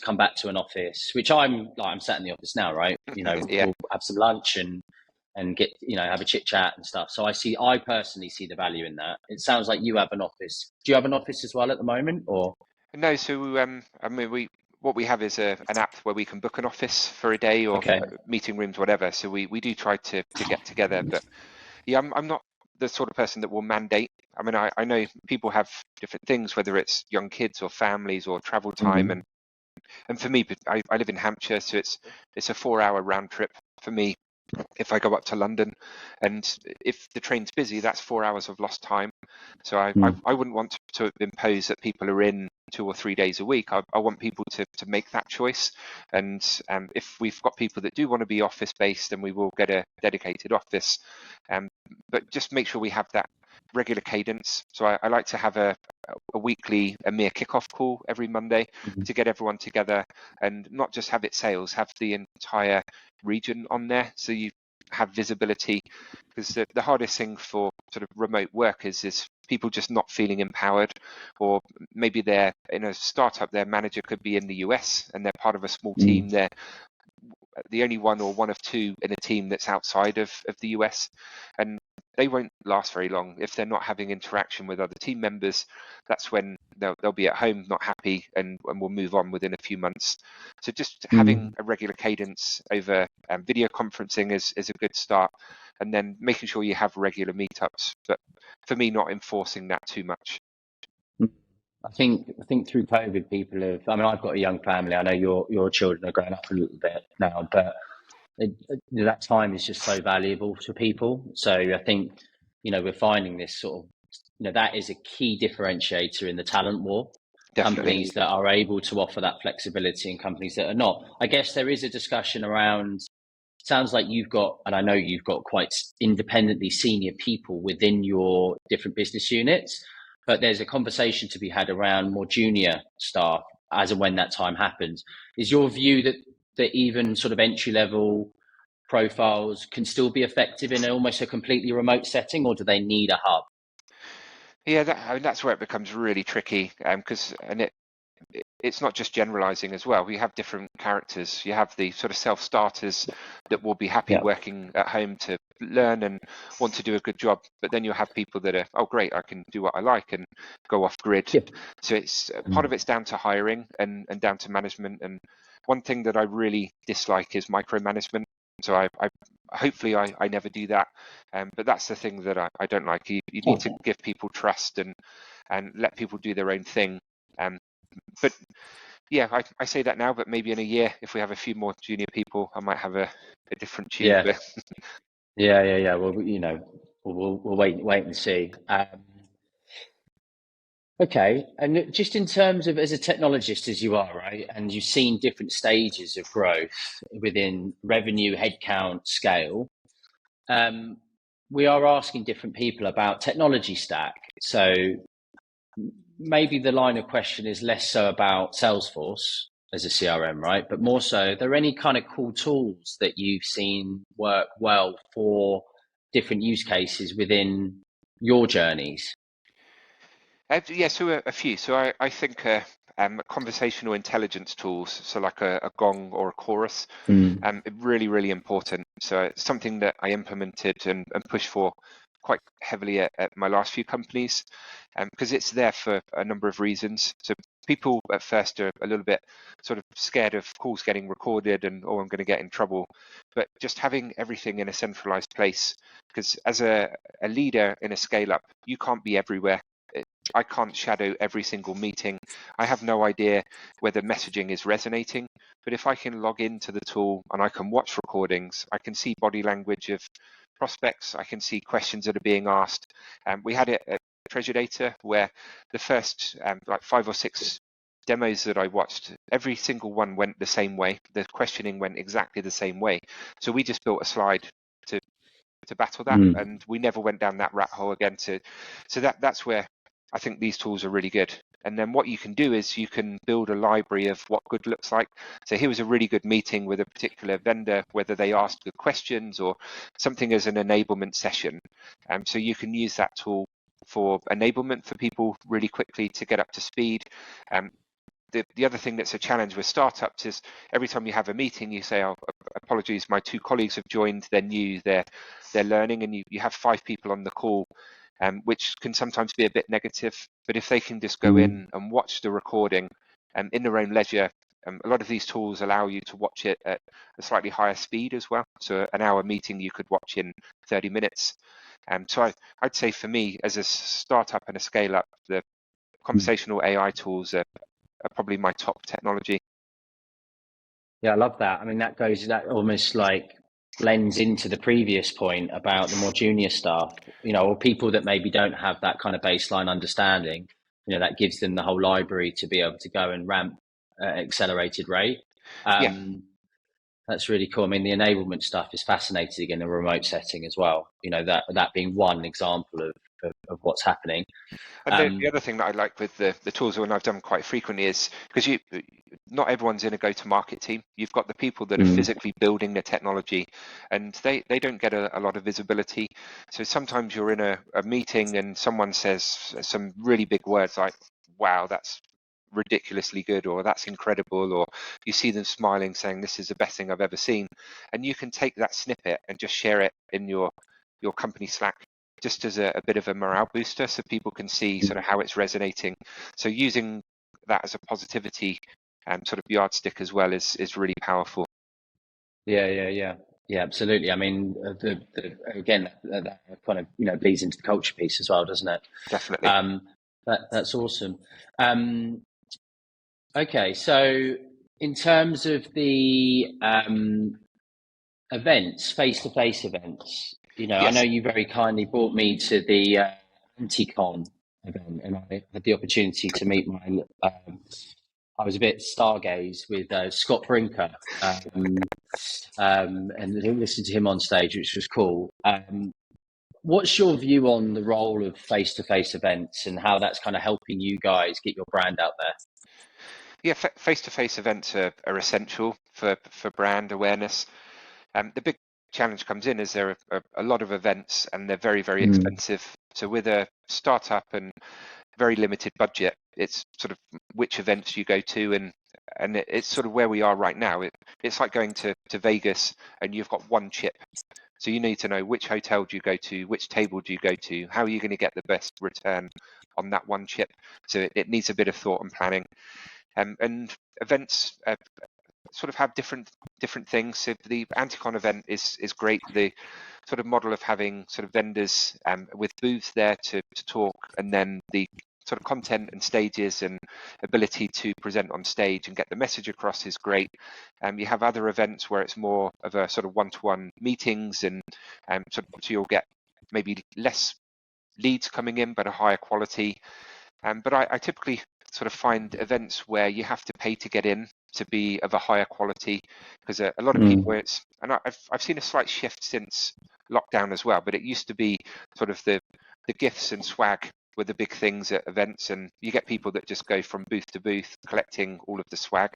A: come back to an office, which I'm sat in the office now, right? You know,
B: Yeah.
A: we'll have some lunch and get, you know, have a chit chat and stuff. So I personally see the value in that. It sounds like you have an office. Do you have an office as well at the moment, or?
B: No, so I mean, what we have is an app where we can book an office for a day or
A: Okay.
B: meeting rooms, whatever. So we do try to get together, but yeah, I'm not the sort of person that will mandate. I mean, I know people have different things, whether it's young kids or families or travel time,
A: Mm-hmm.
B: and for me, I live in Hampshire, so it's a 4-hour round trip for me if I go up to London, and if the train's busy, that's 4 hours of lost time. So I wouldn't want to impose that people are in 2 or 3 days a week. I want people to make that choice. And if we've got people that do want to be office based, then we will get a dedicated office. But just make sure we have that regular cadence. So I like to have a weekly EMEA kickoff call every Monday to get everyone together, and not just have it sales, have the entire region on there, so you have visibility. Because the hardest thing for sort of remote workers is people just not feeling empowered, or maybe they're in a startup, their manager could be in the US and they're part of a small team. They're the only one or one of two in a team that's outside of the US, and they won't last very long if they're not having interaction with other team members. That's when they'll be at home not happy, and will move on within a few months. So just having a regular cadence over video conferencing is a good start, and then making sure you have regular meetups. But for me, not enforcing that too much.
A: I think through COVID, people have. I mean, I've got a young family. I know your children are growing up a little bit now, but that time is just so valuable to people. So I think, you know, we're finding this sort of, you know, that is a key differentiator in the talent war.
B: Definitely.
A: Companies that are able to offer that flexibility and companies that are not. I guess there is a discussion around. Sounds like you've got, and I know you've got quite independently senior people within your different business units, but there's a conversation to be had around more junior staff as and when that time happens. Is your view that even sort of entry level profiles can still be effective in almost a completely remote setting, or do they need a hub?
B: Yeah, I mean, that's where it becomes really tricky, because it's not just generalizing as well. You have different characters. You have the sort of self-starters that will be happy working at home to learn and want to do a good job. But then you'll have people that are, oh, great, I can do what I like and go off grid.
A: Yep.
B: So it's part of it's down to hiring and down to management. And one thing that I really dislike is micromanagement. So I hopefully I never do that. But that's the thing that I don't like. You need to give people trust and let people do their own thing. But yeah, I say that now, but maybe in a year, if we have a few more junior people, I might have a different tune.
A: Yeah. Yeah. Well, you know, we'll wait and see. Okay, and just in terms of as a technologist as you are, right, and you've seen different stages of growth within revenue, headcount, scale, we are asking different people about technology stack. So maybe the line of question is less so about Salesforce as a CRM, right? But more so, are there any kind of cool tools that you've seen work well for different use cases within your journeys?
B: Yeah, so a few. So I think conversational intelligence tools, so like a Gong or a Chorus, really, really important. So it's something that I implemented and pushed for quite heavily at my last few companies, because it's there for a number of reasons. So people at first are a little bit sort of scared of calls getting recorded and, oh, I'm going to get in trouble. But just having everything in a centralized place, because as a leader in a scale up, you can't be everywhere. I can't shadow every single meeting. I have no idea whether messaging is resonating, but if I can log into the tool and I can watch recordings, I can see body language of prospects, I can see questions that are being asked. We had it at Treasure Data where the first like 5 or 6 demos that I watched, every single one went the same way. The questioning went exactly the same way. So we just built a slide to battle that, and we never went down that rat hole again. So that's where I think these tools are really good. And then what you can do is you can build a library of what good looks like. So here was a really good meeting with a particular vendor, whether they asked good questions or something as an enablement session. So you can use that tool for enablement for people really quickly to get up to speed. The other thing that's a challenge with startups is every time you have a meeting, you say, oh, apologies, my 2 colleagues have joined, they're new, they're learning, and you have 5 people on the call, which can sometimes be a bit negative. But if they can just go in and watch the recording in their own leisure, a lot of these tools allow you to watch it at a slightly higher speed as well. So an hour meeting you could watch in 30 minutes. So I'd say for me, as a startup and a scale up, the conversational AI tools are probably my top technology.
A: Yeah, I love that. I mean, that almost like blends into the previous point about the more junior staff, or people that maybe don't have that kind of baseline understanding, that gives them the whole library to be able to go and ramp at accelerated rate.
B: Yeah.
A: That's really cool. I mean, the enablement stuff is fascinating in a remote setting as well. That being one example of what's happening.
B: And the other thing that I like with the tools, and I've done quite frequently, is because not everyone's in a go-to-market team. You've got the people that are physically building the technology, and they don't get a lot of visibility. So sometimes you're in a meeting and someone says some really big words like, wow, that's ridiculously good, or that's incredible, or you see them smiling saying this is the best thing I've ever seen, and you can take that snippet and just share it in your company Slack, just as a bit of a morale booster, so people can see sort of how it's resonating. So using that as a positivity sort of yardstick as well is really powerful.
A: Yeah, absolutely. I mean, again, that kind of bleeds into the culture piece as well, doesn't it?
B: Definitely.
A: That's awesome. Okay, so in terms of the events, face-to-face events,
B: Yes.
A: I know you very kindly brought me to the Anticon event, and I had the opportunity to meet I was a bit stargaze with Scott Brinker, and listened to him on stage, which was cool. What's your view on the role of face-to-face events and how that's kind of helping you guys get your brand out there?
B: Yeah, face-to-face events are essential for brand awareness. The big challenge comes in is there are a lot of events and they're very, very expensive. So with a startup and very limited budget, it's sort of which events you go to, and it's sort of where we are right now. It's like going to Vegas and you've got one chip. So you need to know which hotel do you go to, which table do you go to, how are you going to get the best return on that one chip. So it needs a bit of thought and planning. And events sort of have different things. So the Anticon event is great. The sort of model of having sort of vendors with booths there to talk, and then the sort of content and stages and ability to present on stage and get the message across is great. You have other events where it's more of a sort of one-to-one meetings, and so you'll get maybe less leads coming in, but a higher quality. But I typically sort of find events where you have to pay to get in to be of a higher quality, because a lot of people, and I've seen a slight shift since lockdown as well, but it used to be sort of the gifts and swag were the big things at events, and you get people that just go from booth to booth collecting all of the swag.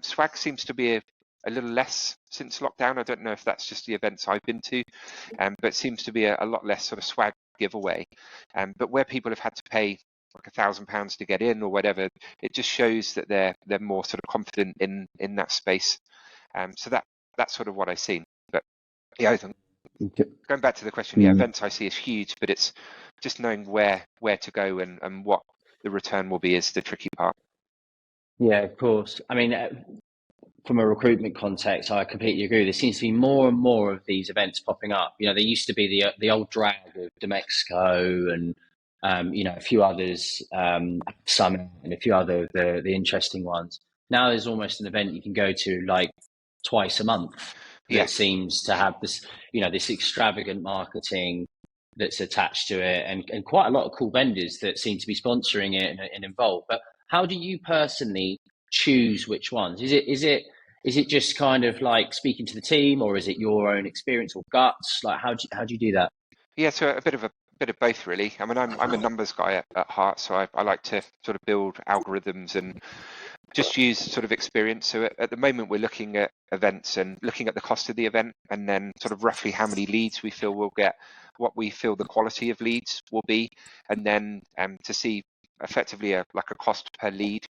B: Swag seems to be a little less since lockdown. I don't know if that's just the events I've been to, but it seems to be a lot less sort of swag giveaway. But where people have had to pay like £1,000 to get in or whatever, it just shows that they're more sort of confident in that space. So that's sort of what I've seen. But yeah, going back to the question, yeah, events I see is huge, but it's just knowing where to go and what the return will be is the tricky part.
A: Yeah, of course. I mean, from a recruitment context, I completely agree. There seems to be more and more of these events popping up. There used to be the old drag of Demexco and a few others, Summit, and a few other the interesting ones. Now there's almost an event you can go to like twice a month that seems to have this, this extravagant marketing that's attached to it, and quite a lot of cool vendors that seem to be sponsoring it and involved. But how do you personally choose which ones? Is it just kind of like speaking to the team, or is it your own experience or guts? Like how do you do that?
B: Yeah, so a bit of bit of both, really. I mean, I'm a numbers guy at heart, so I like to sort of build algorithms and just use sort of experience. So at the moment, we're looking at events and looking at the cost of the event, and then sort of roughly how many leads we feel we'll get, what we feel the quality of leads will be, and then to see effectively like a cost per lead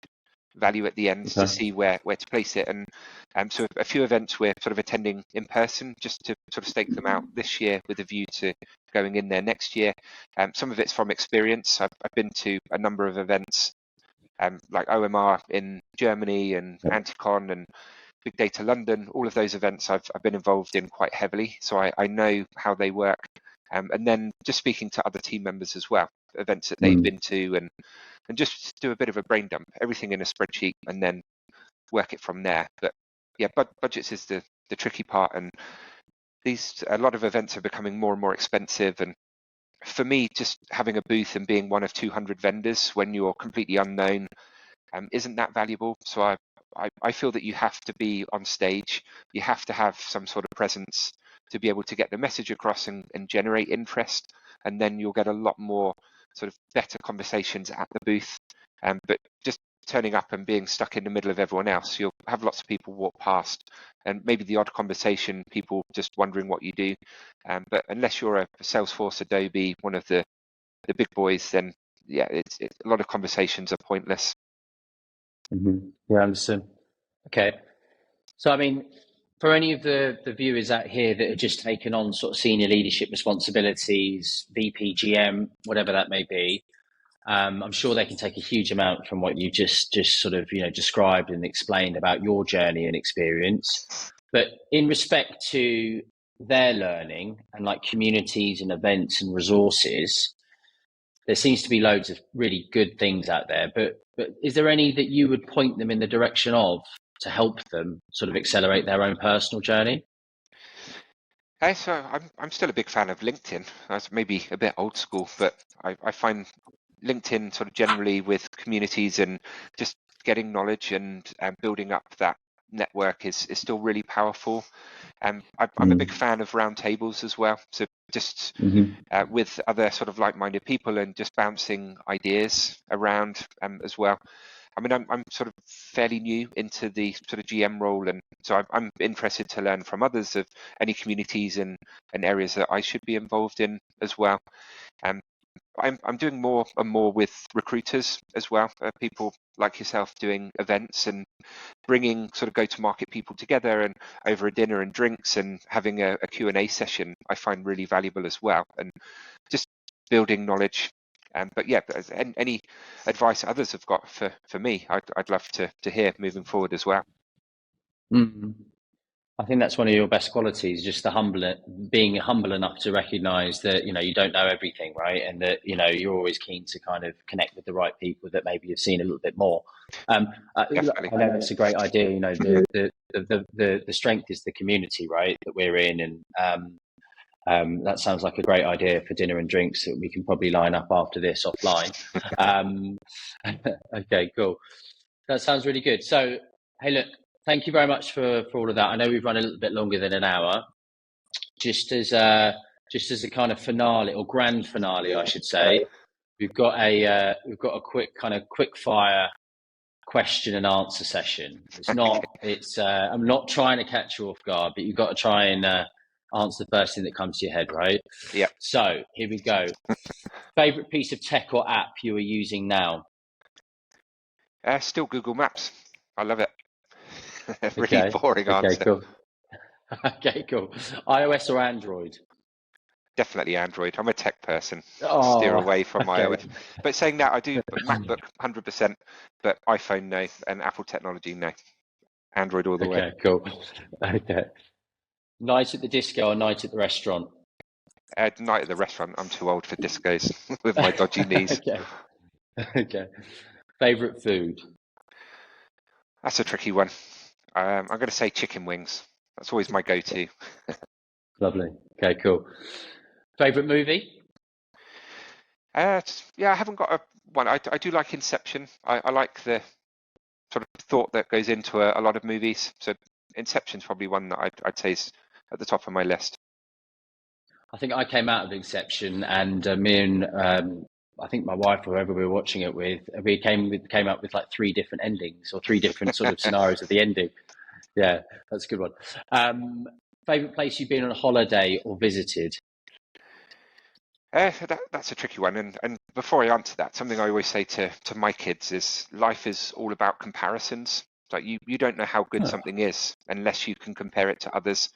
B: value at the end to see where to place it. And so a few events we're sort of attending in person just to sort of stake them out this year with a view to going in there next year. Some of it's from experience. I've been to a number of events like OMR in Germany and Anticon and Big Data London. All of those events I've been involved in quite heavily, so I know how they work. And then just speaking to other team members as well, events that they've been to, and just do a bit of a brain dump, everything in a spreadsheet, and then work it from there. But yeah, budgets is the tricky part, and a lot of events are becoming more and more expensive. And for me, just having a booth and being one of 200 vendors when you're completely unknown isn't that valuable. So I feel that you have to be on stage, you have to have some sort of presence to be able to get the message across and generate interest, and then you'll get a lot more sort of better conversations at the booth. But just turning up and being stuck in the middle of everyone else, you'll have lots of people walk past and maybe the odd conversation, people just wondering what you do. But unless you're a Salesforce, Adobe, one of the big boys, then yeah, it's a lot of conversations are pointless.
A: Yeah, I understand. Okay. So, I mean, for any of the viewers out here that are just taken on sort of senior leadership responsibilities, VP, GM, whatever that may be, I'm sure they can take a huge amount from what you just sort of, described and explained about your journey and experience. But in respect to their learning and like communities and events and resources, there seems to be loads of really good things out there, but is there any that you would point them in the direction of to help them sort of accelerate their own personal journey?
B: So I'm still a big fan of LinkedIn. That's maybe a bit old school, but I find LinkedIn sort of generally with communities and just getting knowledge and building up that network is still really powerful. I'm a big fan of roundtables as well. So just with other sort of like-minded people and just bouncing ideas around as well. I mean, I'm sort of fairly new into the sort of GM role, and so I'm interested to learn from others of any communities and areas that I should be involved in as well. I'm doing more and more with recruiters as well, people like yourself doing events and bringing sort of go-to-market people together and over a dinner and drinks and having a Q&A session I find really valuable as well, and just building knowledge. But yeah, any advice others have got for me, I'd love to hear moving forward as well.
A: I think that's one of your best qualities, just being humble enough to recognize that, you don't know everything, right? And that, you're always keen to kind of connect with the right people that maybe have seen a little bit more. I know that's a great idea. The strength is the community, right, that we're in. And that sounds like a great idea for dinner and drinks that we can probably line up after this offline. Okay, cool. That sounds really good. So, hey, look, thank you very much for all of that. I know we've run a little bit longer than an hour. Just as a kind of finale, or grand finale, I should say, we've got a quick fire question and answer session. I'm not trying to catch you off guard, but you've got to try and answer the first thing that comes to your head, right?
B: Yeah.
A: So here we go. Favorite piece of tech or app you are using now?
B: Still Google Maps. I love it. Really boring answer.
A: Cool. Okay, cool. iOS or Android?
B: Definitely Android. I'm a tech person. Steer away from iOS. But saying that, I do MacBook 100%, but iPhone no, and Apple technology no. Android all the way.
A: Okay, cool. Okay. Night at the disco or night at the restaurant?
B: Night at the restaurant. I'm too old for discos with my dodgy knees.
A: Okay. Favorite food?
B: That's a tricky one. I'm going to say chicken wings. That's always my go-to.
A: Lovely. Okay, cool. Favorite movie?
B: Yeah, I haven't got one. I do like Inception. I like the sort of thought that goes into a lot of movies. So Inception's probably one that I'd say is at the top of my list.
A: I think I came out of Inception, and me and I think my wife, or whoever we were watching it with, we came up with like 3 different endings or 3 different sort of scenarios of the ending. Yeah, that's a good one. Favorite place you've been on a holiday or visited?
B: That's a tricky one. And before I answer that, something I always say to my kids is life is all about comparisons. Like you don't know how good something is unless you can compare it to others.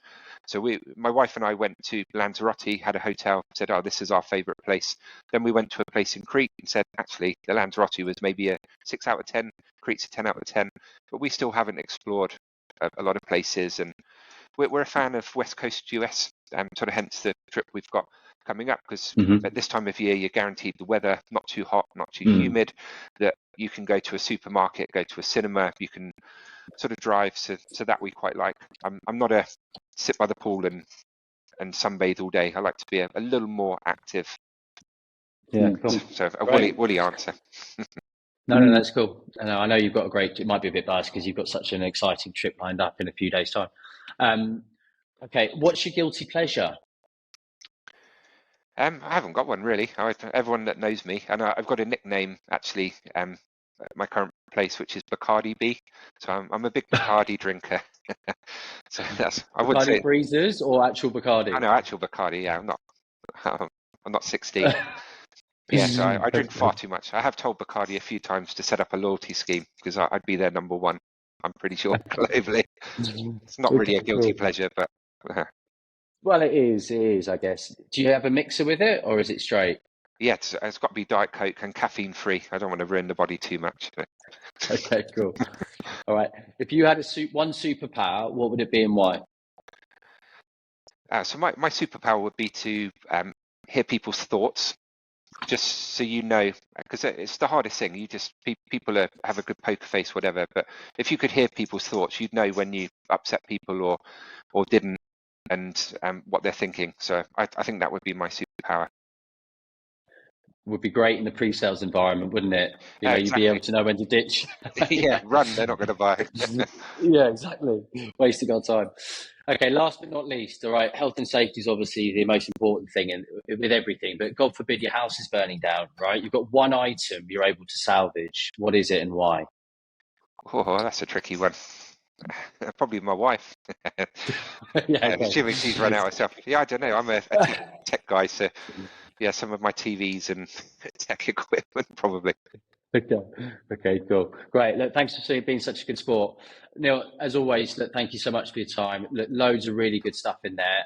B: So my wife and I went to Lanzarote, had a hotel, said, oh, this is our favorite place. Then we went to a place in Crete and said, actually, the Lanzarote was maybe a 6 out of 10, Crete's a 10 out of 10, but we still haven't explored a lot of places. And we're a fan of West Coast US, sort of hence the trip we've got coming up, because at this time of year, you're guaranteed the weather, not too hot, not too humid, that you can go to a supermarket, go to a cinema, you can sort of drive. So that we quite like. I'm not a sit by the pool and sunbathe all day. I like to be a little more active.
A: Yeah, cool.
B: So a woolly answer.
A: No, that's cool. I know you've got it might be a bit biased because you've got such an exciting trip lined up in a few days' time. Okay, what's your guilty pleasure?
B: I haven't got one really. Everyone that knows me, and I've got a nickname actually, at my current place, which is Bacardi B. So I'm a big Bacardi drinker. So I would say
A: freezers or actual Bacardi.
B: I know actual Bacardi. Yeah, I'm not 16. Yeah, so I drink far too much. I have told Bacardi a few times to set up a loyalty scheme because I'd be their number one. I'm pretty sure globally. It's not really a guilty pleasure, but.
A: Well, it is, I guess. Do you have a mixer with it, or is it straight?
B: Yeah, it's got to be Diet Coke and caffeine free. I don't want to ruin the body too much.
A: Okay, cool. All right. If you had one superpower, what would it be and why?
B: So my superpower would be to hear people's thoughts, just so you know, because it's the hardest thing. People have a good poker face, whatever. But if you could hear people's thoughts, you'd know when you upset people or didn't, and what they're thinking. So I think that would be my superpower.
A: Would be great in the pre-sales environment, wouldn't it?
B: Exactly.
A: You'd be able to know when to ditch.
B: Yeah, run. They're not going to buy.
A: Yeah, exactly. Wasting our time. Okay, last but not least, all right, health and safety is obviously the most important thing with everything, but God forbid your house is burning down, right? You've got one item you're able to salvage. What is it and why?
B: Oh, that's a tricky one. Probably my wife.
A: Yeah, okay.
B: Assuming she's run out herself. Yeah, I don't know. I'm a tech guy, so yeah, some of my TVs and tech equipment probably.
A: Okay, cool. Great. Look, thanks for being such a good sport. Neill, as always, look, thank you so much for your time. Look, loads of really good stuff in there.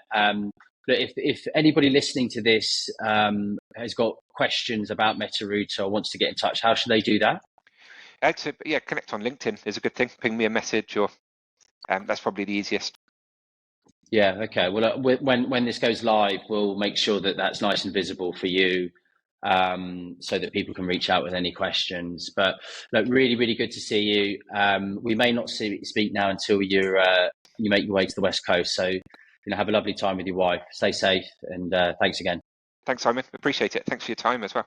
A: Look, if anybody listening to this has got questions about MetaRouter or wants to get in touch, how should they do that?
B: Connect on LinkedIn is a good thing. Ping me a message, or that's probably the easiest.
A: Yeah. Okay. Well, when this goes live, we'll make sure that that's nice and visible for you, so that people can reach out with any questions. But look, really, really good to see you. We may not speak now until you make your way to the West Coast. So, have a lovely time with your wife. Stay safe, and thanks again.
B: Thanks, Simon. Appreciate it. Thanks for your time as well.